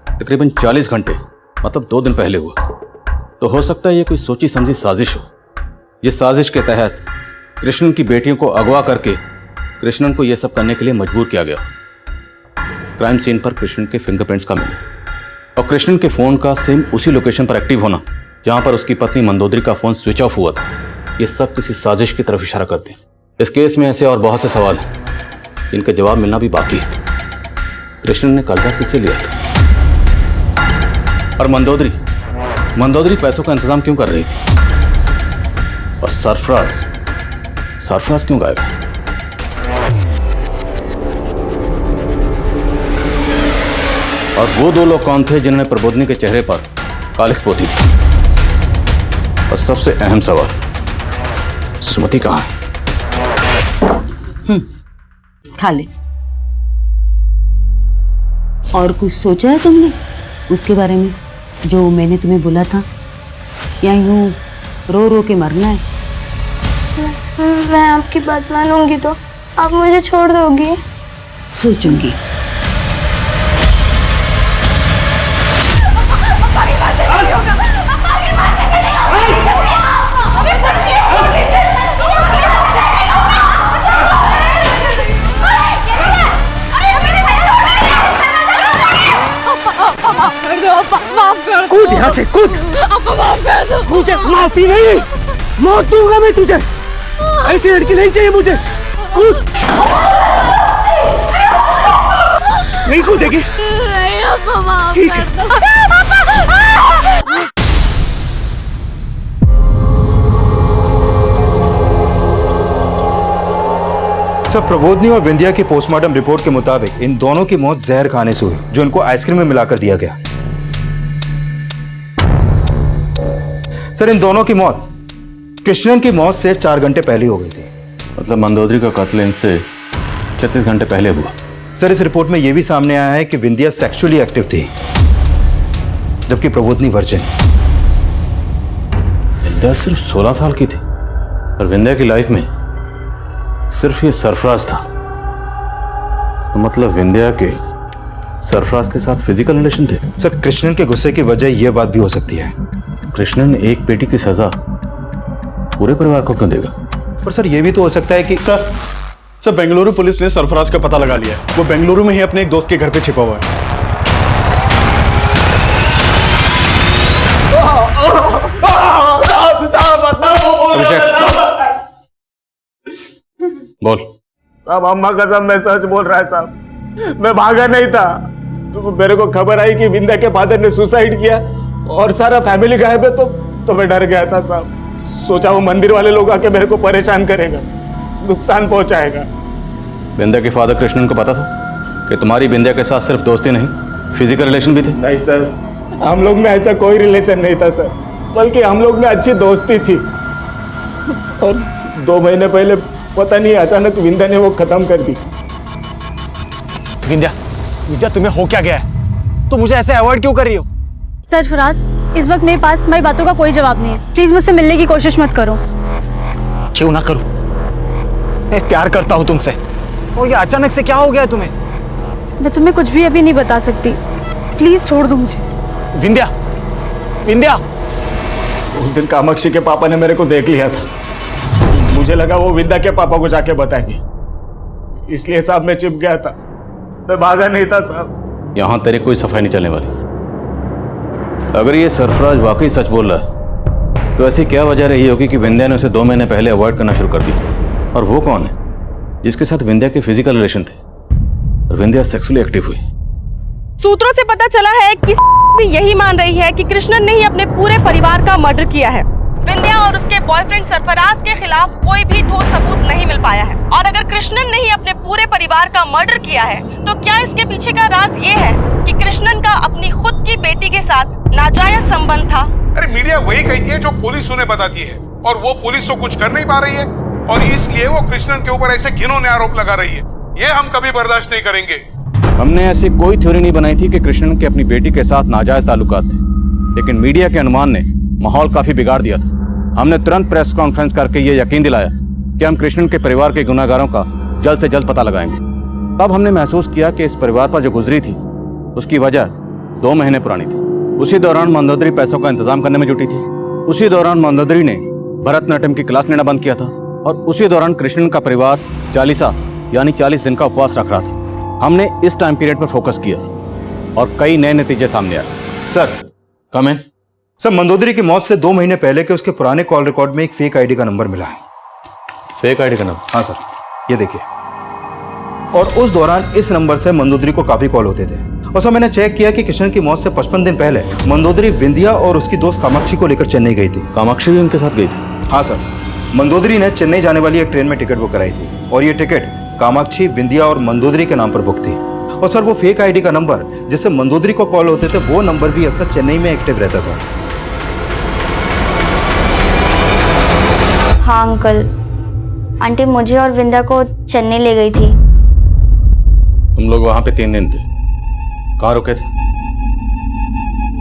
तकरीबन 40 घंटे मतलब 2 दिन पहले हुआ, तो हो सकता है ये कोई सोची समझी साजिश हो, जिस साजिश के तहत कृष्णन की बेटियों को अगवा करके कृष्णन को यह सब करने के लिए मजबूर किया गया। क्राइम सीन पर कृष्णन के फिंगरप्रिंट्स का मिले और कृष्णन के फोन का सेम उसी लोकेशन पर एक्टिव होना जहां पर उसकी पत्नी मंदोदरी का फोन स्विच ऑफ हुआ था, ये सब किसी साजिश की तरफ इशारा करते हैं। इस केस में ऐसे और बहुत से सवाल हैं जिनका जवाब मिलना भी बाकी है। कृष्णन ने कर्जा किससे लिया था और मंदोदरी पैसों का इंतजाम क्यों कर रही थी, और सरफराज क्यों गायब है? और वो 2 लोग कौन थे जिन्होंने प्रबोधनी के चेहरे पर कालिख पोती थी? और सबसे अहम सवाल, सुमति कहाँ है? खा ले। और कुछ सोचा है तुमने उसके बारे में जो मैंने तुम्हें बोला था, या यूं रो रो के मरना है? मैं आपकी बात मानूंगी तो आप मुझे छोड़ दोगी? सोचूंगी। कूद यहाँ से, कूद। माफ कर दो। मुझे माफी नहीं, मौत दूंगा मैं तुझे। ऐसी लड़की नहीं चाहिए मुझे। कूद। नहीं कूदेगी? नहीं अब्बा, माफ ठीक कर है। दो। सर प्रबोधनी और विंध्या की पोस्टमार्टम रिपोर्ट के मुताबिक इन दोनों की मौत जहर खाने से हुई जो इनको आइसक्रीम में मिलाकर दिया गया। सर इन दोनों की मौत कृष्णन की मौत से 4 घंटे पहले हो गई थी। मतलब मंदोदरी का कत्ल इनसे 36 घंटे पहले हुआ। सर इस रिपोर्ट में यह भी सामने आया है कि विंध्या सेक्सुअली एक्टिव थी जबकि प्रबोधनी वर्जिन। विंध्या सिर्फ 16 साल की थी और विंध्या की लाइफ में सिर्फ ये सरफराज था, तो मतलब विंध्या के सरफराज के साथ फिजिकल रिलेशन थे। सर कृष्णन के गुस्से की वजह यह बात भी हो सकती है। कृष्णन एक बेटी की सजा पूरे परिवार को क्यों देगा? और सर यह भी तो हो सकता है कि सर बेंगलुरु पुलिस ने सरफराज का पता लगा लिया है। वो बेंगलुरु में ही अपने एक दोस्त के घर पे छिपा हुआ है। बोल। साहब अम्मा कसम मैं सच बोल रहा है साहब, मैं भागा नहीं था। तो मेरे को खबर आई कि विंध्या के फादर ने सुसाइड किया और सारा फैमिली गायब है, तो मैं डर गया था साहब। सोचा वो मंदिर वाले लोग आके मेरे को परेशान करेगा, नुकसान पहुंचाएगा। विंध्या के फादर कृष्णन को पता था कि तुम्हारी विंध्या के साथ सिर्फ दोस्ती नहीं फिजिकल रिलेशन भी थे? नहीं सर, हम लोग में ऐसा कोई रिलेशन नहीं था सर, बल्कि हम लोग में अच्छी दोस्ती थी। और 2 महीने पहले पता नहीं अचानक विंध्या ने वो खत्म कर दी। विंध्या तुम्हें हो क्या गया है? तुम मुझे ऐसे अवॉइड क्यों कर रही हो? सरफराज, इस वक्त मेरे पास तुम्हारी बातों का कोई जवाब नहीं है। प्लीज मुझसे मिलने की कोशिश मत करो। क्यों ना करूं? मैं प्यार करता हूं तुमसे, और ये अचानक से क्या हो गया तुम्हें? मैं तुम्हें कुछ भी अभी नहीं बता सकती, प्लीज छोड़ दो मुझे। विंध्या उस दिन कामाक्षी के पापा ने मेरे को देख लिया था, मुझे लगा वो विंध्या के पापा को जाके बताएंगे, इसलिए साहब मैं चिप गया था, मैं भागा नहीं था साहब। यहां तेरी कोई सफाई नहीं चलने वाली। अगर ये सरफराज वाकई सच बोल रहा है तो ऐसी क्या वजह रही होगी कि विंध्या ने उसे 2 महीने पहले अवॉइड करना शुरू कर दिया? और वो कौन है जिसके साथ विंध्या के फिजिकल रिलेशन थे और विंध्या सेक्सुअली एक्टिव हुई? सूत्रों से पता चला है कि भी यही मान रही है कि कृष्णन ने ही अपने पूरे परिवार का मर्डर किया है। विंध्या और उसके बॉयफ्रेंड सरफराज के खिलाफ कोई भी ठोस सबूत नहीं मिल पाया है। और अगर कृष्णन ने ही अपने पूरे परिवार का मर्डर किया है तो क्या इसके पीछे का राज ये है कि कृष्णन का अपनी खुद की बेटी के साथ नाजायज संबंध था? अरे मीडिया वही कहती है जो पुलिस उन्हें बताती है, और वो पुलिस तो कुछ कर नहीं पा रही है, और इसलिए वो कृष्णन के ऊपर ऐसे घिनौने आरोप लगा रही है। ये हम कभी बर्दाश्त नहीं करेंगे। हमने ऐसी कोई थ्योरी नहीं बनाई थी कि कृष्णन के अपनी बेटी के साथ नाजायज ताल्लुकात थे, लेकिन मीडिया के अनुमान ने माहौल काफी बिगाड़ दिया था। हमने तुरंत प्रेस कॉन्फ्रेंस करके ये यकीन दिलाया कि हम कृष्णन के परिवार के गुनाहगारों का जल्द से जल्द पता लगाएंगे। तब हमने महसूस किया कि इस परिवार पर जो गुजरी थी उसकी वजह 2 महीने पुरानी थी। उसी दौरान मंदोदरी पैसों का इंतजाम करने में जुटी थी। उसी दौरान मंदोदरी ने भरतनाट्यम की क्लास लेना बंद किया था, और उसी दौरान कृष्णन का परिवार चालीसा यानी 40 दिन का उपवास रख रहा था। हमने इस टाइम पीरियड पर फोकस किया और कई नए नतीजे सामने आए। सर कम इन। सर, मंदोदरी की मौत से 2 महीने पहले के उसके पुराने कॉल रिकॉर्ड में एक फेक आईडी का नंबर मिला है। फेक आईडी का नंबर? हाँ सर, ये देखिए। और उस दौरान इस नंबर से मंदोदरी को काफी कॉल होते थे। और सर, मैंने चेक किया कि किशन की मौत से 55 दिन पहले मंदोदरी विंध्या और उसकी दोस्त कामाक्षी को लेकर चेन्नई गई थी। कामाक्षी भी उनके साथ गई थी? हाँ सर, मंदोदरी ने चेन्नई जाने वाली एक ट्रेन में टिकट बुक कराई थी, और ये टिकट कामाक्षी, विंध्या और मंदोदरी के नाम पर बुक थी। और सर, वो फेक आईडी का नंबर जिससे मंदोदरी को कॉल होते थे, वो नंबर भी अक्सर चेन्नई में एक्टिव रहता था। हाँ अंकल, आंटी मुझे और विंध्या को चेन्नई ले गई थी। तुम लोग वहां पे 3 दिन थे, कहाँ रुके थे?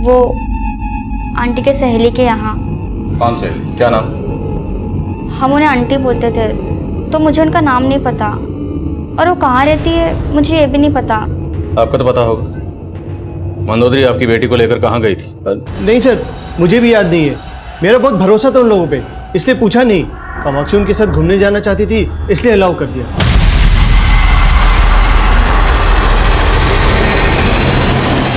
वो आंटी के सहेली के यहाँ। कौन सहेली? क्या नाम? हम उन्हें आंटी बोलते थे, तो मुझे उनका नाम नहीं पता, और वो कहाँ रहती है मुझे ये भी नहीं पता। आपको तो पता होगा। मंदोदरी आपकी बेटी को लेकर कहाँ गई थी? नहीं सर, मुझे भी याद नहीं है। मेरा बहुत भरोसा था उन लोगों पे, इसलिए पूछा नहीं। कामाक्षी उनके साथ घूमने जाना चाहती थी, इसलिए अलाउ कर दिया।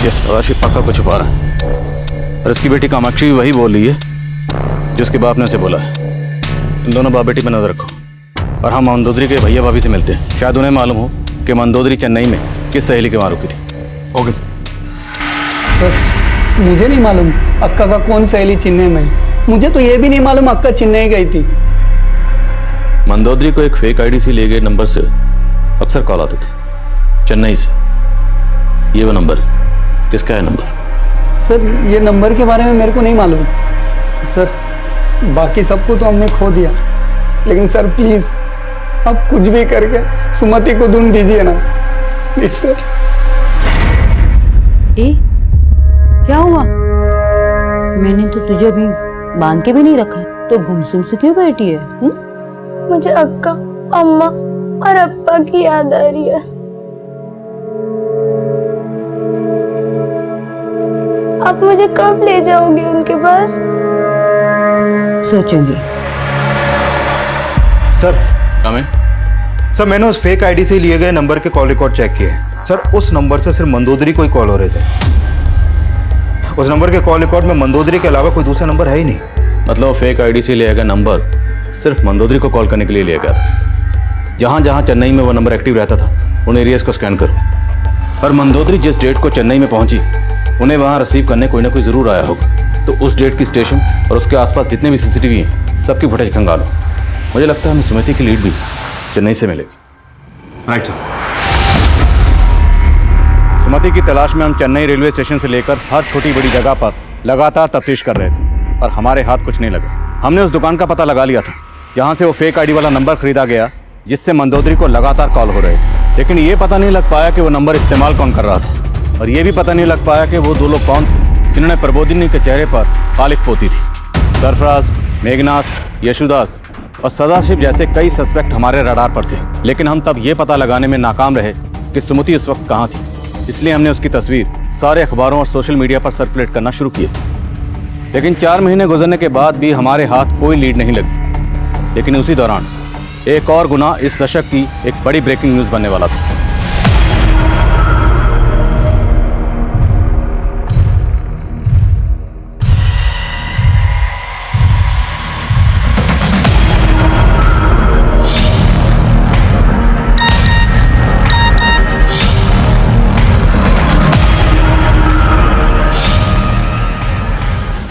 ये सदाशिव पक्का को छुपा रहा है, और इसकी बेटी कामाक्षी भी वही बोल रही है जिसके बाप ने उसे बोला है। तुम दोनों बाप बेटी पर नजर रखो, और हम मंदोदरी के भैया भाभी से मिलते हैं। शायद उन्हें मालूम हो कि मंदोदरी चेन्नई में किस सहेली के वहां रुकी थी। Okay sir. मुझे नहीं मालूम अक्का का कौन सहेली चेन्नई में। मुझे तो ये भी नहीं मालूम अक्का चेन्नई गई थी। मंदोदरी को एक फेक आईडी से लिए गए नंबर से अक्सर कॉल आते थे चेन्नई से। ये वो नंबर है। किसका है नंबर? सर, ये नंबर के बारे में मेरे को नहीं मालूम सर। बाकी सबको तो हमने खो दिया, लेकिन सर प्लीज आप कुछ भी करके सुमति को ढूंढ दीजिए ना, प्लीज सर। ए, क्या हुआ? मैंने तो तुझे अभी बांध के भी नहीं रखा, तो गुमसुम से क्यों बैठी है? मुझे अक्का, अम्मा और अप्पा की याद आ रही है। आप मुझे कब ले जाओगे उनके पास? सोचूंगी। सर कमें। सर, मैंने उस फेक आईडी से लिए गए नंबर के कॉल रिकॉर्ड चेक किए। सर, उस नंबर से सिर्फ मंदोदरी को ही कॉल हो रहे थे। उस नंबर के कॉल रिकॉर्ड में मंदोदरी के अलावा कोई दूसरा नंबर है ही नहीं। मतलब फेक आईडी से लिया गया नंबर सिर्फ मंदोदरी को कॉल करने के लिए लिया गया था। जहां जहां चेन्नई में वो नंबर एक्टिव रहता था उन एरियाज को स्कैन करो। और मंदोदरी जिस डेट को चेन्नई में पहुंची, उन्हें वहां रिसीव करने कोई ना कोई जरूर आया होगा। तो उस डेट की स्टेशन और उसके आसपास जितने भी सीसीटीवी हैं, सबकी फुटेज खंगालो। मुझे लगता है हमें सुमति की लीड भी चेन्नई से मिलेगी। Right sir. सुमति की तलाश में हम चेन्नई रेलवे स्टेशन से लेकर हर छोटी बड़ी जगह पर लगातार तफ्तीश कर रहे थे, पर हमारे हाथ कुछ नहीं लगा। हमने उस दुकान का पता लगा लिया था जहां से वो फेक आईडी वाला नंबर खरीदा गया, जिससे मंदोदरी को लगातार कॉल हो रहे थे। लेकिन ये पता नहीं लग पाया कि वो नंबर इस्तेमाल कौन कर रहा था, और ये भी पता नहीं लग पाया कि वो 2 लोग कौन थे जिन्होंने प्रबोधिनी के चेहरे पर कालिख पोती थी। सरफराज, मेघनाथ, यशुदास और सदाशिव जैसे कई सस्पेक्ट हमारे रडार पर थे, लेकिन हम तब ये पता लगाने में नाकाम रहे कि सुमति उस वक्त कहाँ थी। इसलिए हमने उसकी तस्वीर सारे अखबारों और सोशल मीडिया पर सर्कुलेट करना शुरू किया। लेकिन 4 महीने गुजरने के बाद भी हमारे हाथ कोई लीड नहीं लगी। लेकिन उसी दौरान एक और गुनाह इस दशक की एक बड़ी ब्रेकिंग न्यूज़ बनने वाला था।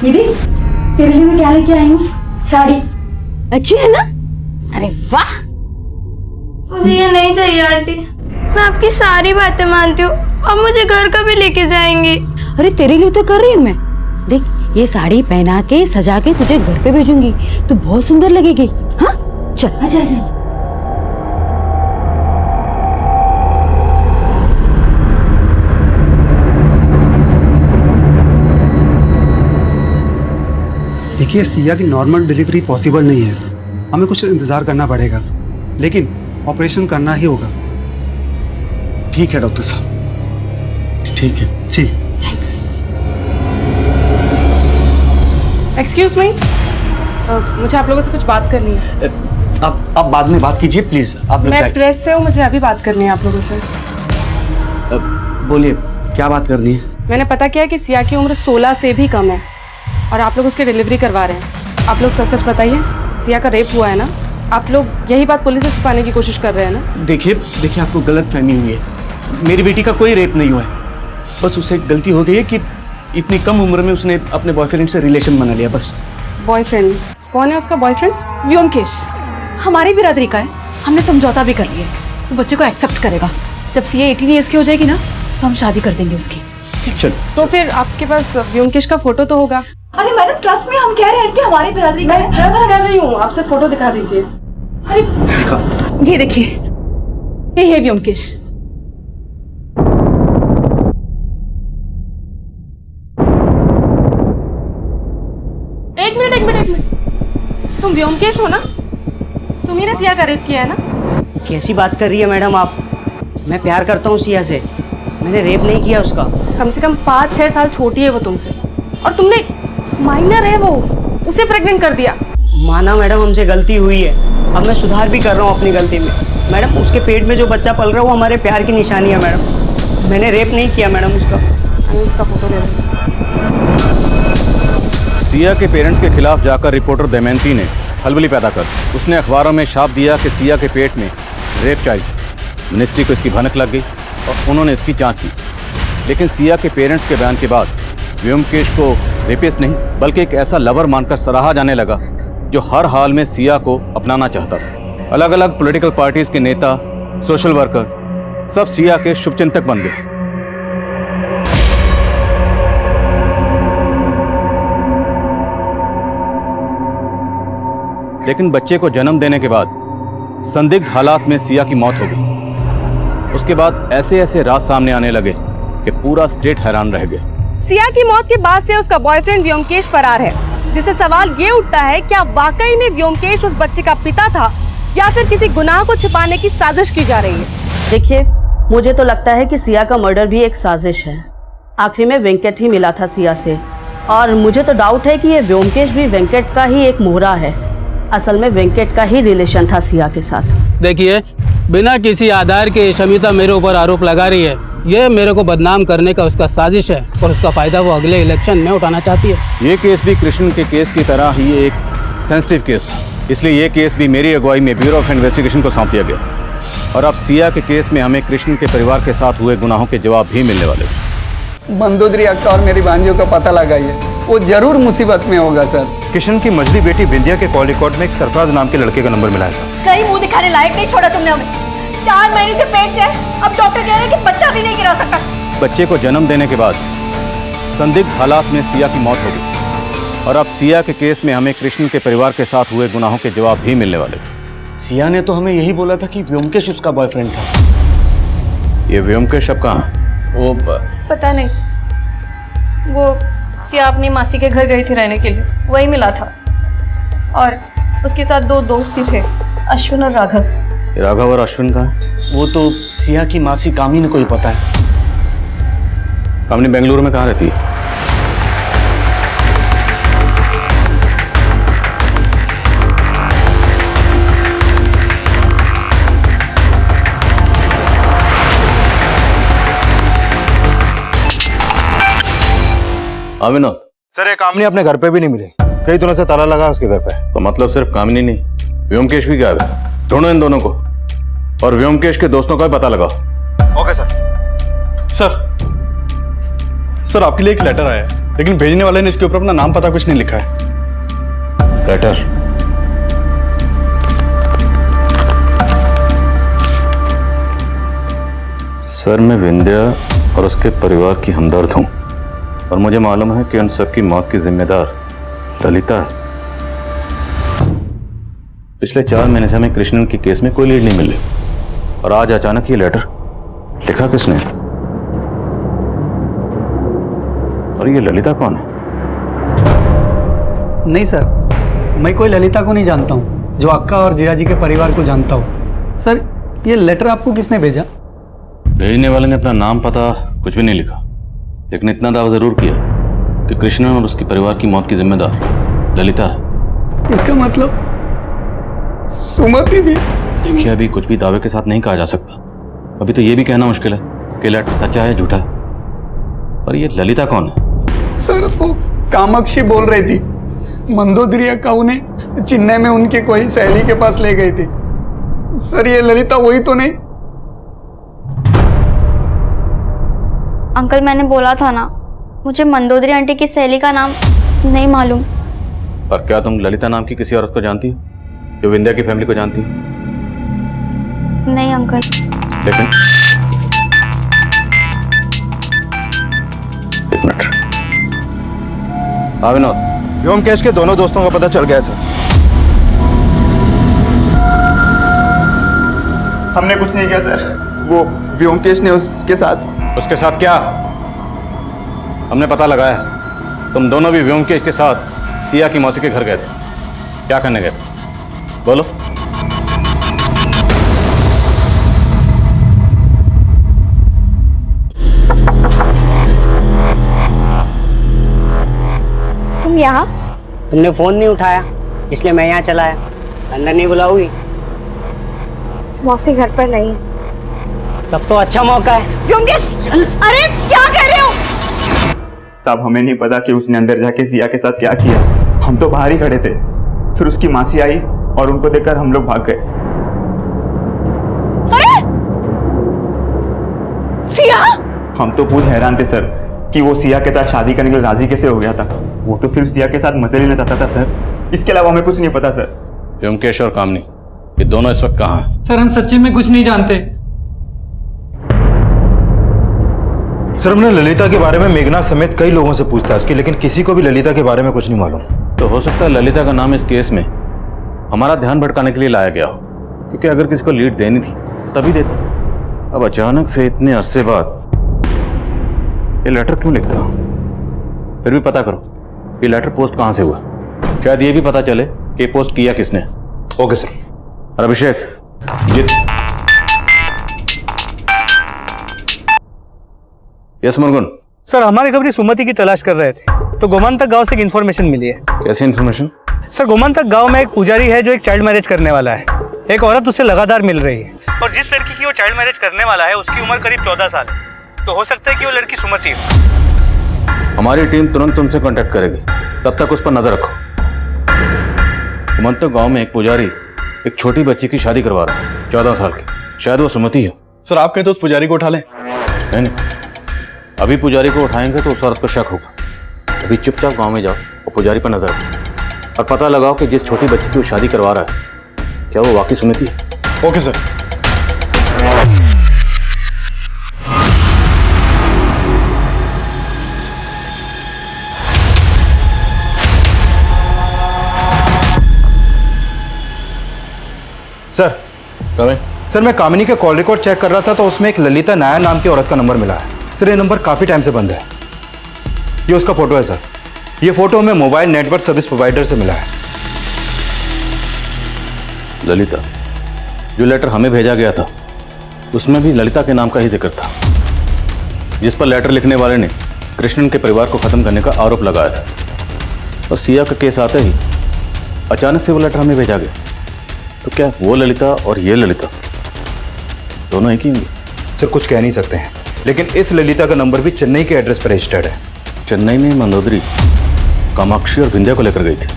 दीदी, तेरे लिए मैं क्या लेके आई हूँ? साड़ी अच्छी है ना? अरे वाह, मुझे ये नहीं चाहिए आंटी। मैं आपकी सारी बातें मानती हूँ। अब मुझे घर का भी लेके जाएंगी। अरे तेरे लिए तो कर रही हूँ मैं। देख, ये साड़ी पहना के सजा के तुझे घर पे भेजूंगी। तू बहुत सुंदर लगेगी। हाँ चल आजा आजा। देखिए, सिया की नॉर्मल डिलीवरी पॉसिबल नहीं है। हमें कुछ इंतज़ार करना पड़ेगा, लेकिन ऑपरेशन करना ही होगा। ठीक है डॉक्टर साहब, ठीक है। ठीक। एक्सक्यूज मी, मुझे आप लोगों से कुछ बात करनी है। आप बाद में बात कीजिए प्लीज। आप लोग मैं प्रेस से हूँ, मुझे अभी बात करनी है आप लोगों से। बोलिए, क्या बात करनी है? मैंने पता किया कि सिया की उम्र 16 से भी कम है और आप लोग उसकी डिलीवरी करवा रहे हैं। आप लोग सच सच बताइए, सिया का रेप हुआ है ना? आप लोग यही बात पुलिस से छुपाने की कोशिश कर रहे हैं ना? देखिए आपको गलत फहमी हुई है। मेरी बेटी का कोई रेप नहीं हुआ है। बस उसे गलती हो गई है कि इतनी कम उम्र में उसने अपने बॉयफ्रेंड से रिलेशन बना लिया बस। बॉयफ्रेंड? कौन है उसका बॉयफ्रेंड? व्योमकेश हमारी बिरादरी का है। हमने समझौता भी कर लिया है। वो बच्चे को एक्सेप्ट करेगा। जब सीए 18 ईयर्स की हो जाएगी ना, तो हम शादी कर देंगे उसकी। चल। तो फिर आपके पास व्योमकेश का फोटो तो होगा? अरे मैडम, ट्रस्ट में हम कह रहे हैं कि हमारी बिरादरी का है। मैं ट्रस्ट कर रही हूँ, आप सिर्फ फोटो दिखा दीजिए। अरे ये देखिए, ये है व्योमकेश। एक मिनट, तुम व्योमकेश हो ना? तुम्ही ने सिया का रेप किया है ना? कैसी बात कर रही है मैडम आप? मैं प्यार करता हूँ सिया से, मैंने रेप नहीं किया उसका। कम से कम 5-6 साल छोटी है वो तुमसे, और तुमने माइनर है वो, उसे प्रेग्नेंट कर दिया। माना मैडम, हमसे गलती हुई है। अब मैं सुधार भी कर रहा हूँ अपनी गलती में। मैडम, उसके पेट में जो बच्चा पल रहा है वो हमारे प्यार की निशानी है मैडम। मैंने रेप नहीं किया मैडम उसका। मैं इसका फोटो ले रही हूँ। सिया के पेरेंट्स के खिलाफ जाकर रिपोर्टर दमयंती ने खलबली पैदा कर उसने अखबारों में छाप दिया कि सिया के पेट में रेप चाइल्ड। मिनिस्ट्री को इसकी भनक लग गई और उन्होंने इसकी जांच की, लेकिन सिया के पेरेंट्स के बयान के बाद व्योमकेश को रेपिस्ट नहीं बल्कि एक ऐसा लवर मानकर सराहा जाने लगा जो हर हाल में सिया को अपनाना चाहता था। अलग अलग पॉलिटिकल पार्टीज के नेता, सोशल वर्कर सब सिया के शुभचिंतक बन गए। लेकिन बच्चे को जन्म देने के बाद संदिग्ध हालात में सिया की मौत हो गई। उसके बाद ऐसे ऐसे राज सामने आने लगे कि पूरा स्टेट हैरान रह गया। सिया की मौत के बाद से उसका बॉयफ्रेंड व्योमकेश फरार है, जिससे सवाल ये उठता है क्या वाकई में व्योमकेश उस बच्चे का पिता था या फिर किसी गुनाह को छिपाने की साजिश की जा रही है। देखिए, मुझे तो लगता है कि सिया का मर्डर भी एक साजिश है। आखिरी में वेंकट ही मिला था सिया से, और मुझे तो डाउट है कि ये व्योमकेश भी वेंकट का ही एक मोहरा है। असल में वेंकट का ही रिलेशन था सिया के साथ। देखिए, बिना किसी आधार के शमिता मेरे ऊपर आरोप लगा रही है। ये मेरे को बदनाम करने का उसका साजिश है और उसका फायदा वो अगले इलेक्शन में उठाना चाहती है। ये केस भी कृष्ण के केस की तरह ही एक सेंसिटिव केस था, इसलिए ये केस भी मेरी अगुवाई में ब्यूरो ऑफ इन्वेस्टिगेशन को सौंप दिया गया। और अब सिया के केस में हमें कृष्ण के परिवार के साथ हुए गुनाहों के जवाब भी मिलने वाले हैं। मंदोदरी अक्का और मेरी भांजियों का पता लगाइए, वो जरूर मुसीबत में होगा सर। किशन की मझली बेटी विंध्या के कॉल रिकॉर्ड में एक सरफराज नाम के लड़के का नंबर मिला है सर। कहीं मुंह दिखाने लायक नहीं छोड़ा तुमने हमें। 4 महीने से पेट से है, अब डॉक्टर कह रहे हैं कि बच्चा भी नहीं गिरा सकता। बच्चे को जन्म देने के बाद संदिग्ध हालात में सिया की मौत हो गई, और अब सिया के केस में हमें कृष्ण के परिवार के साथ हुए गुनाहों के जवाब भी मिलने वाले थे। सिया ने तो हमें यही बोला था कि व्योमकेश उसका बॉयफ्रेंड था। ये व्योमकेश अब कहाँ है? वो पता नहीं, वो सिया अपनी मासी के घर गई थी रहने के लिए, वही मिला था। और उसके साथ 2 दोस्त भी थे, अश्विन और राघव। राघव और अश्विन कहाँ है? वो तो सिया की मासी कामिनी को ही पता है। कामिनी बेंगलुरु में कहाँ रहती है? विनोद सर, ये कामिनी अपने घर पे भी नहीं मिली। कई दिनों से ताला लगा उसके घर पे। तो मतलब सिर्फ कामिनी नहीं, व्योमकेश भी गायब है। ढूंढो इन दोनों को और व्योमकेश के दोस्तों का भी पता लगाओ। Okay sir. सर आपके लिए एक लेटर आया है, लेकिन भेजने वाले ने इसके ऊपर अपना नाम पता कुछ नहीं लिखा है। लेटर? सर, मैं विंध्या और उसके परिवार की हमदर्द हूं और मुझे मालूम है कि उन सबकी मौत की जिम्मेदार ललिता है। पिछले 4 महीने से हमें कृष्णन की केस में कोई लीड नहीं मिली और आज अचानक ये लेटर लिखा किसने? और ये ललिता कौन है? नहीं सर, मैं कोई ललिता को नहीं जानता हूँ जो अक्का और जिया जी के परिवार को जानता हूँ। सर, ये लेटर आपको किसने भेजा? भेजने वाले ने अपना नाम पता कुछ भी नहीं लिखा, लेकिन इतना दावा जरूर किया कि कृष्णन और उसके परिवार की मौत की जिम्मेदार ललिता है। इसका मतलब सुमति भी? देखिए, अभी कुछ भी दावे के साथ नहीं कहा जा सकता। अभी तो ये भी कहना मुश्किल है कि लेटर सच्चा है झूठा है। और ये ललिता कौन है? सर, वो कामाक्षी बोल रही थी मंदोदरी अक्का उन्हें चेन्नई में उनके कोई सहेली के पास ले गई थी। सर, ये ललिता वही तो नहीं? अंकल, मैंने बोला था ना, मुझे मंदोदरी आंटी की सहेली का नाम नहीं मालूम। और क्या तुम ललिता नाम की किसी औरत को जानती हो जो विंध्या की फैमिली को जानती हो? नहीं अंकल। लेकिन एक मिनट। हाँ विनोद, व्योमकेश के दोनों दोस्तों का पता चल गया सर। हमने कुछ नहीं किया सर, वो व्योमकेश ने उसके साथ क्या? हमने पता लगाया, तुम दोनों भी व्योमकेश के साथ सिया की मौसी के घर गए थे। क्या करने गए थे? बोलो। तुम यहाँ? तुमने फोन नहीं उठाया इसलिए मैं यहाँ चला आया। अंदर नहीं बुलाओगी? मौसी घर पर नहीं। तब तो अच्छा मौका है। अरे क्या कह रहे हो? साहब, हमें नहीं पता कि उसने अंदर जाके सिया के साथ क्या किया। हम तो बाहर ही खड़े थे, फिर उसकी मासी आई और उनको देखकर हम लोग भाग गए। अरे सिया? हम तो खुद हैरान थे सर कि वो सिया के साथ शादी करने के लिए राजी कैसे हो गया था। वो तो सिर्फ सिया के साथ मजे लेना चाहता था सर, इसके अलावा हमें कुछ नहीं पता सर। व्योमकेश और कामनी, ये दोनों इस वक्त कहाँ हैं? सर, हम सच्ची में कुछ नहीं जानते। सर, हमने ललिता के बारे में मेघना समेत कई लोगों से पूछताछ की, लेकिन किसी को भी ललिता के बारे में कुछ नहीं मालूम। तो हो सकता है ललिता का नाम इस केस में हमारा ध्यान भटकाने के लिए लाया गया हो, क्योंकि अगर किसी को लीड देनी थी तभी देता। अब अचानक से इतने अरसे बाद ये लेटर क्यों लिखता? फिर भी पता करो ये लेटर पोस्ट कहां से हुआ। शायद ये भी पता चले कि पोस्ट किया किसने। Okay sir. और अभिषेक, यस मुर्गन। सर, हमारे खबरी सुमति की तलाश कर रहे थे तो गोमांतक गांव से एक इन्फॉर्मेशन मिली है। कैसी इन्फॉर्मेशन? सर, गोमांतक गांव में एक पुजारी है जो एक चाइल्ड मैरिज करने वाला है। एक औरत उससे लगातार मिल रही है और जिस लड़की की वो चाइल्ड मैरिज करने वाला है उसकी उम्र करीब 14 साल है। तो हो सकता है कि वो लड़की सुमति हो। हमारी टीम तुरंत तुमसे कांटेक्ट करेगी, तब तक उस पर नजर रखो। गोमांतक गांव में एक पुजारी एक छोटी बच्ची की शादी करवा रहा है, 14 साल की। शायद वो सुमति हो। सर, आप कहें तो उस पुजारी को उठा लें? नहीं, अभी पुजारी को उठाएंगे तो उस औरत को शक होगा। अभी चुपचाप गांव में जाओ और पुजारी पर नजर रखो और पता लगाओ कि जिस छोटी बच्ची की वो शादी करवा रहा है क्या वो वाकई सुमति है। Okay sir. सर, सर, मैं कामिनी के कॉल रिकॉर्ड चेक कर रहा था तो उसमें एक ललिता नायर नाम की औरत का नंबर मिला है। सर, ये नंबर काफ़ी टाइम से बंद है। ये उसका फोटो है सर। ये फोटो हमें मोबाइल नेटवर्क सर्विस प्रोवाइडर से मिला है। ललिता, जो लेटर हमें भेजा गया था उसमें भी ललिता के नाम का ही जिक्र था, जिस पर लेटर लिखने वाले ने कृष्णन के परिवार को खत्म करने का आरोप लगाया था। और सिया का केस आते ही अचानक से वो लेटर हमें भेजा गया। तो क्या वो ललिता और ये ललिता दोनों एक ही होंगे? सर, कुछ कह नहीं सकते हैं, लेकिन इस ललिता का नंबर भी चेन्नई के एड्रेस पर रजिस्टर्ड है। चेन्नई में मंदोदरी कामाक्षी और विंध्या को लेकर गई थी।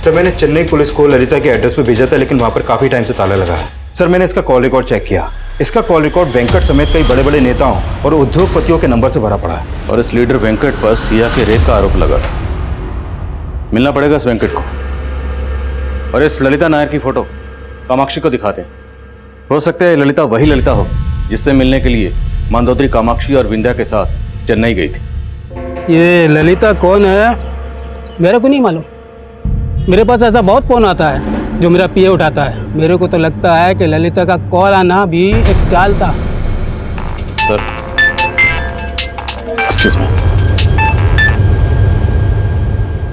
सर, मैंने चेन्नई पुलिस को ललिता के एड्रेस पर भेजा था, लेकिन वहां पर काफी टाइम से ताला लगा है। सर, मैंने इसका कॉल रिकॉर्ड चेक किया। इसका कॉल रिकॉर्ड वेंकट समेत कई बड़े बड़े नेताओं और उद्योगपतियों के नंबर से भरा पड़ा है। और इस लीडर वेंकट पर सिया के रेप का आरोप लगा था। मिलना पड़ेगा इस वेंकट को और इस ललिता नायर की फोटो कामाक्षी को दिखाते हैं। हो सकता है ललिता वही ललिता हो जिससे मिलने के लिए मंदोदरी कामाक्षी और विंध्या के साथ चेन्नई गई थी। ये ललिता कौन है मेरे को नहीं मालूम। मेरे पास ऐसा बहुत फोन आता है जो मेरा पीए उठाता है। मेरे को तो लगता है कि ललिता का कॉल आना भी एक चाल था। Sir excuse me.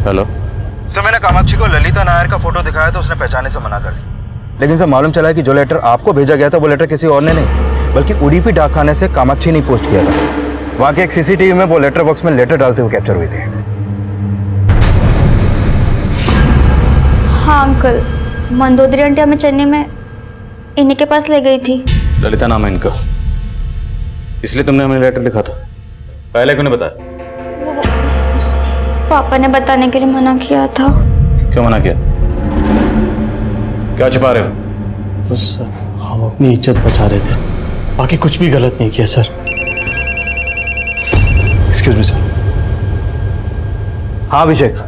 Hello sir, मैंने कामाक्षी को ललिता नायर का फोटो दिखाया तो उसने पहचाने से मना कर दी। लेकिन सर मालूम चला है कि जो लेटर आपको भेजा गया था वो लेटर किसी और ने नहीं बल्कि उडीपी डाकखाने से कामाक्षी ने पोस्ट किया था। वहाँ के एक सीसीटीवी में वो लेटर बॉक्स में लेटर डालते हुए कैप्चर हुई थी। हाँ अंकल, मंदोदरी आंटी हमें चेन्नई में इन्हीं के पास ले गई थी। ललिता नाम है इनका, इसलिए तुमने हमें लेटर लिखा था। पहले क्यों नहीं बताया? पापा ने बताने के लिए मना किया था। क्यों मना किया? क्या छिपा रहे हो? बस सर, हम अपनी इज्जत बचा रहे थे, बाकी कुछ भी गलत नहीं किया सर। Excuse me sir. हाँ अभिषेक,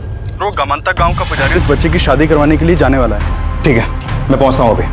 वो गमंता गांव का पुजारी उस बच्चे की शादी करवाने के लिए जाने वाला है। ठीक है, मैं पहुंचता हूँ अभी।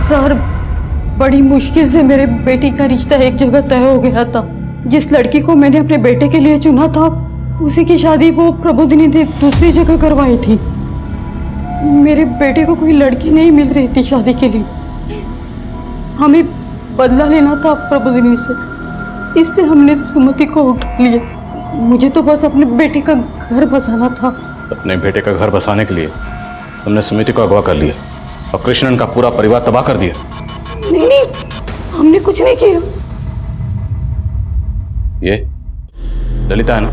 सर, बड़ी मुश्किल से मेरे बेटी का रिश्ता एक जगह तय हो गया था। जिस लड़की को मैंने अपने बेटे के लिए चुना था उसी की शादी वो प्रबोधिनी ने दूसरी जगह करवाई थी। मेरे बेटे को कोई लड़की नहीं मिल रही थी शादी के लिए। हमें बदला लेना था प्रबोधिनी से, इसलिए हमने सुमति को उठा लिया। मुझे तो बस अपने बेटे का घर बसाना था। अपने बेटे का घर बसाने के लिए तुमने सुमिति को अगवा कर लिया और कृष्णन का पूरा परिवार तबाह कर दिया। नहीं नहीं, हमने कुछ नहीं किया। ये ललिता है ना,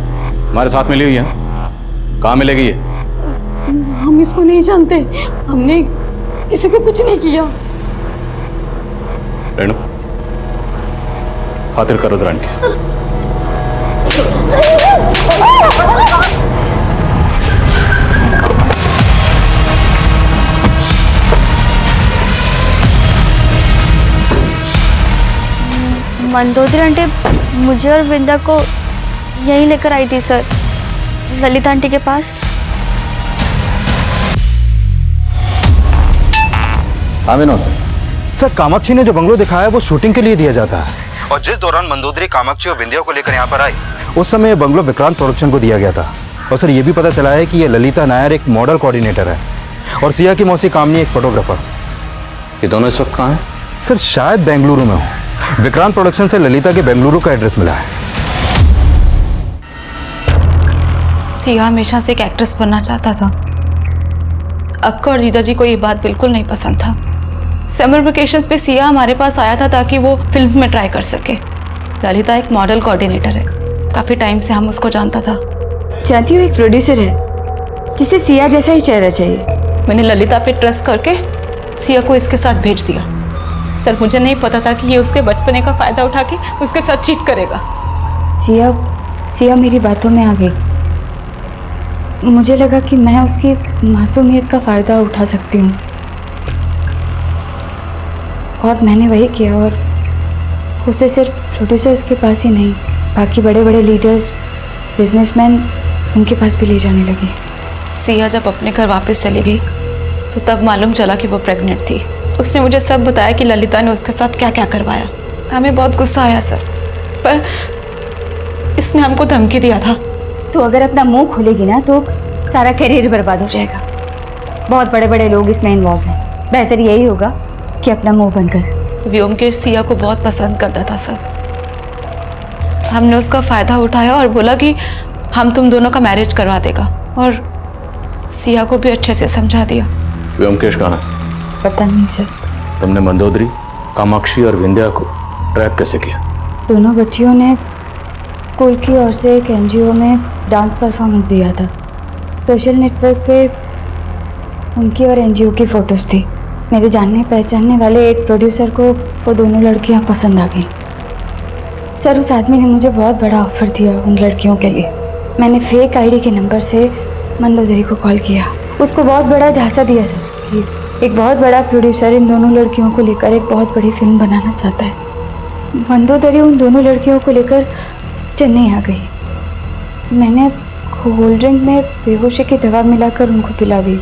हमारे साथ मिली हुई है, कहाँ मिलेगी ये? हम इसको नहीं जानते, हमने किसी को कुछ नहीं किया। रेणु, खातिर करो रुद्राणी की। मंदोदरी आंटी मुझे और विंदा को यहीं लेकर आई थी सर, ललिता आंटी के पास। हाँ विनोद सर, कामाक्षी ने जो बंगलो दिखाया है वो शूटिंग के लिए दिया जाता है और जिस दौरान मंदोदरी कामाक्षी और विंध्या को लेकर यहाँ पर आई उस समय बंगलो विक्रांत प्रोडक्शन को दिया गया था। और सर ये भी पता चला है कि ये ललिता नायर एक मॉडल कोऑर्डिनेटर है और सिया की मौसी कामनी एक फोटोग्राफर। ये दोनों इस वक्त कहाँ हैं? सर शायद बेंगलुरु में हो। विक्रांत प्रोडक्शन से ललिता के बेंगलुरु का एड्रेस मिला है। सिया हमेशा से एक एक्ट्रेस बनना चाहता था। अक्का और जीजा जी को ये बात बिल्कुल नहीं पसंद था। समर वेकेशंस पे सिया हमारे पास आया था ताकि वो फिल्म्स में ट्राई कर सके। ललिता एक मॉडल कोऑर्डिनेटर है, काफी टाइम से हम उसको जानता था। जानती हूँ, एक प्रोड्यूसर है जिसे सिया जैसा ही चेहरा चाहिए। मैंने ललिता पे ट्रस्ट करके सिया को इसके साथ भेज दिया, पर मुझे नहीं पता था कि ये उसके बचपने का फायदा उठा के उसके साथ चीट करेगा। सिया मेरी बातों में आ गई। मुझे लगा कि मैं उसकी मासूमियत का फ़ायदा उठा सकती हूँ और मैंने वही किया। और उसे सिर्फ प्रोड्यूसर्स के पास ही नहीं, बाकी बड़े बड़े लीडर्स, बिजनेसमैन, उनके पास भी ले जाने लगे। सिया जब अपने घर वापस चली गई तो तब मालूम चला कि वो प्रेग्नेंट थी। उसने मुझे सब बताया कि ललिता ने उसके साथ क्या क्या करवाया। हमें बहुत गुस्सा आया सर, पर इसने हमको धमकी दिया था। तो अगर अपना मुंह खोलेगी ना तो सारा करियर बर्बाद हो जाएगा। बहुत बड़े बड़े लोग इसमें इन्वॉल्व हैं। बेहतर यही होगा कि अपना मुंह बंद कर। व्योमकेश सिया को बहुत पसंद करता था सर। हमने उसका फायदा उठाया और बोला कि हम तुम दोनों का मैरिज करवा देगा, और सिया को भी अच्छे से समझा दिया। व्योमकेश कहाँ है? पता नहीं सर। तुमने मंदोदरी, कामाक्षी और विंध्या को ट्रैप कैसे किया? दोनों बच्चियों ने स्कूल की ओर से एक एनजीओ में डांस परफॉर्मेंस दिया था। सोशल नेटवर्क पे उनकी और एनजीओ की फ़ोटोज़ थी। मेरे जानने पहचानने वाले एक प्रोड्यूसर को वो दोनों लड़कियां पसंद आ गई। सर, उस आदमी ने मुझे बहुत बड़ा ऑफर दिया उन लड़कियों के लिए। मैंने फेक आईडी के नंबर से मंदोदरी को कॉल किया, उसको बहुत बड़ा झांसा दिया सर कि एक बहुत बड़ा प्रोड्यूसर इन दोनों लड़कियों को लेकर एक बहुत बड़ी फिल्म बनाना चाहता है। मंदोदरी उन दोनों लड़कियों को लेकर चेन्नई आ गई। मैंने कोल्ड ड्रिंक में बेहोशी की दवा मिलाकर उनको पिला दी।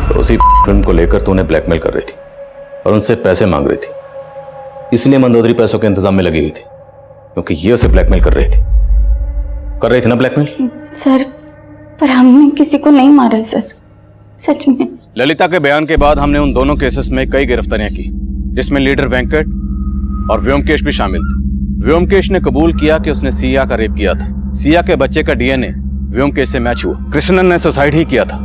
तो उसी फिल्म को लेकर तूने ब्लैकमेल कर रही थी और उनसे पैसे मांग रही थी, इसलिए मंदोदरी पैसों के इंतजाम में लगी हुई थी, क्योंकि ये उसे ब्लैकमेल कर रही थी ना ब्लैकमेल? सर, पर हमने किसी को नहीं मारा है सर, सच में। ललिता के बयान के बाद हमने उन दोनों केसेस में कई गिरफ्तारियां की, जिसमें लीडर वेंकट और व्योमकेश भी शामिल थे। व्योमकेश ने कबूल किया कि उसने सिया का रेप किया था। सिया के बच्चे का डीएनए व्योमकेश से मैच हुआ। कृष्णन ने सुसाइड ही किया था,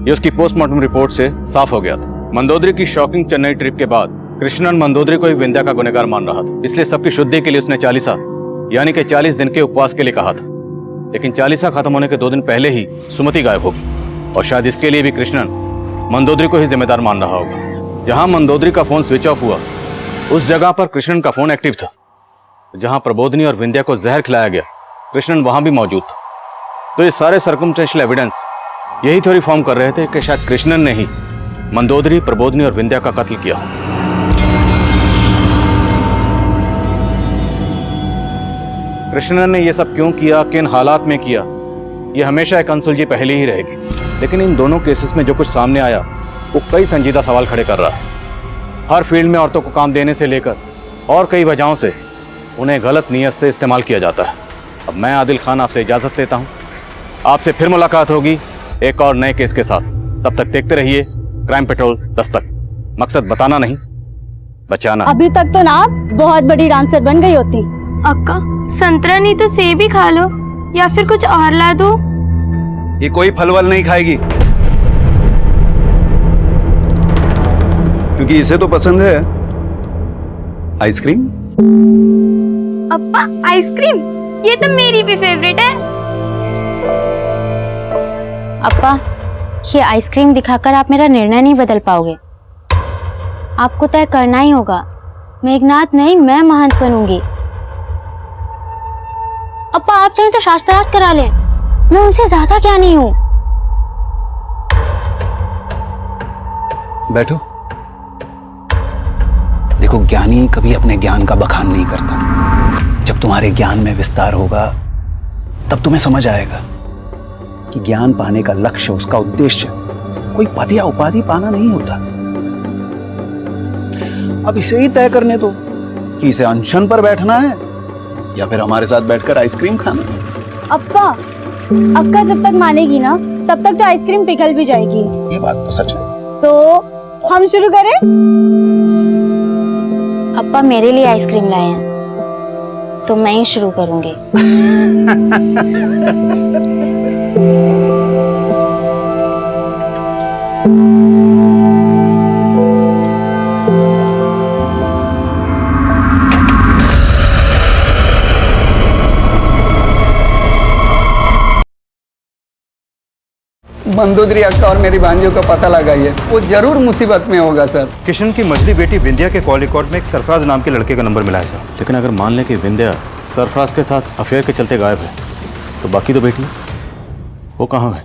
ये उसकी पोस्टमार्टम रिपोर्ट से साफ हो गया था। मंदोदरी की शॉकिंग चेन्नई ट्रिप के बाद कृष्णन मंदोदरी को ही विंध्या का गुनहगार मान रहा था, इसलिए सबकी शुद्धि के लिए उसने 40 यानी कि 40 दिन के उपवास के लिए कहा था। लेकिन 40 खत्म होने के 2 दिन पहले ही सुमति गायब होगी, और शायद इसके लिए भी कृष्णन मंदोदरी को ही जिम्मेदार मान रहा होगा। जहां मंदोदरी का फोन स्विच ऑफ हुआ, उस जगह पर कृष्णन का फोन एक्टिव था। जहां प्रबोधिनी और विंध्या को जहर खिलाया गया, कृष्णन वहां भी मौजूद था। तो ये सारे सर्कमस्टेंशियल एविडेंस यही थ्योरी फॉर्म कर रहे थे कि शायद कृष्णन ने ही मंदोदरी, प्रबोधिनी और विंध्या का कत्ल किया। कृष्णन ने यह सब क्यों किया, किन हालात में किया, यह हमेशा एक अनसुलझी पहेली ही रहेगी। लेकिन इन दोनों केसेस में जो कुछ सामने आया वो कई संजीदा सवाल खड़े कर रहा है। हर फील्ड में औरतों को काम देने से लेकर और कई वजहों से उन्हें गलत नीयत से इस्तेमाल किया जाता है। अब मैं आदिल खान आपसे इजाजत लेता हूं, आपसे फिर मुलाकात होगी एक और नए केस के साथ। तब तक देखते रहिए क्राइम पेट्रोल दस्तक। मकसद बताना नहीं, बचाना। अभी तक तो ना आप बहुत बड़ी डांसर बन गई होती। अक्का, संतरा नहीं तो सेब ही खा लो, या फिर कुछ और ला दूं? ये कोई फल वल नहीं खाएगी, क्योंकि इसे तो पसंद है आइसक्रीम। अप्पा, आइसक्रीम? ये तो मेरी भी फेवरेट है। अप्पा, ये आइसक्रीम दिखाकर आप मेरा निर्णय नहीं बदल पाओगे। आपको तय करना ही होगा। मेघनाथ नहीं, मैं महंत बनूंगी। अप्पा, आप चाहें तो शास्त्रार्थ करा लें, मैं उनसे ज्यादा क्या नहीं हूं। बैठो। देखो, ज्ञानी कभी अपने ज्ञान का बखान नहीं करता। जब तुम्हारे ज्ञान में विस्तार होगा तब तुम्हें समझ आएगा कि ज्ञान पाने का लक्ष्य, उसका उद्देश्य कोई पद या उपाधि पाना नहीं होता। अब इसे ही तय करने दो कि इसे अनशन पर बैठना है या फिर हमारे साथ बैठकर आइसक्रीम खाना है। अप्पा, अक्का जब तक मानेगी ना तब तक तो आइसक्रीम पिघल भी जाएगी। ये बात तो सच है। तो हम शुरू करें? अप्पा मेरे लिए आइसक्रीम लाए हैं तो मैं ही शुरू करूंगी। मंदोदरी अक्का और मेरी भांजियों का पता लगाइए, वो जरूर मुसीबत में होगा सर। किशन की मझली बेटी विंध्या के कॉल रिकॉर्ड में एक सरफराज नाम के लड़के का नंबर मिला है सर। लेकिन अगर मान लें कि विंध्या सरफराज के साथ अफेयर के चलते गायब है, तो बाकी दो बेटी वो कहाँ है?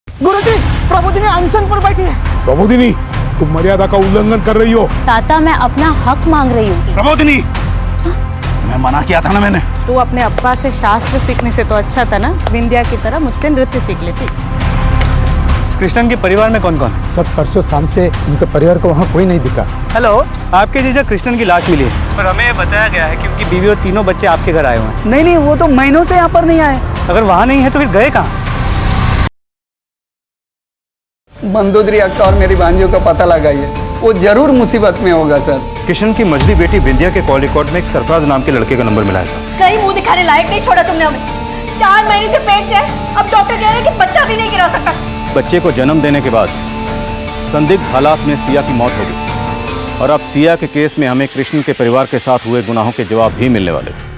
गुरुजी, प्रबोधिनी अनशन पर बैठी है। प्रबोधिनी, तुम मर्यादा का उल्लंघन कर रही हो। ताता, मैं अपना हक मांग रही हूँ। प्रबोधिनी, मैं मना किया था ना मैंने। तू अपने अब्बा से शास्त्र सीखने से तो अच्छा था ना विंध्या की तरह मुझसे नृत्य सीख लेती। कृष्णन के परिवार में कौन कौन है? सब परसों शाम से उनके परिवार को वहाँ कोई नहीं दिखा। हेलो, आपके जीजा कृष्णन की लाश मिली है, पर हमें बताया गया है कि उनकी बीवी और तीनों बच्चे आपके घर आए हुए हैं। नहीं नहीं, वो तो महीनों से यहाँ पर नहीं आए। अगर वहाँ नहीं है तो फिर गए कहाँ? मंदोदरी अक्का और मेरी भांजियों का पता लगाइए, वो जरूर मुसीबत में होगा सर। किशन की मझली बेटी विंध्या के कॉल रिकॉर्ड में एक सरफराज नाम के लड़के का नंबर मिला है सर। कहीं मुंह दिखाने लायक नहीं छोड़ा तुमने हमें। 4 महीने से पेट से है, अब डॉक्टर कह रहे हैं कि बच्चा भी नहीं गिरा सकता। बच्चे को जन्म देने के बाद संदिग्ध हालात में सिया की मौत हो गई, और अब सिया के केस में हमें कृष्ण के परिवार के साथ हुए गुनाहों के जवाब भी मिलने वाले थे।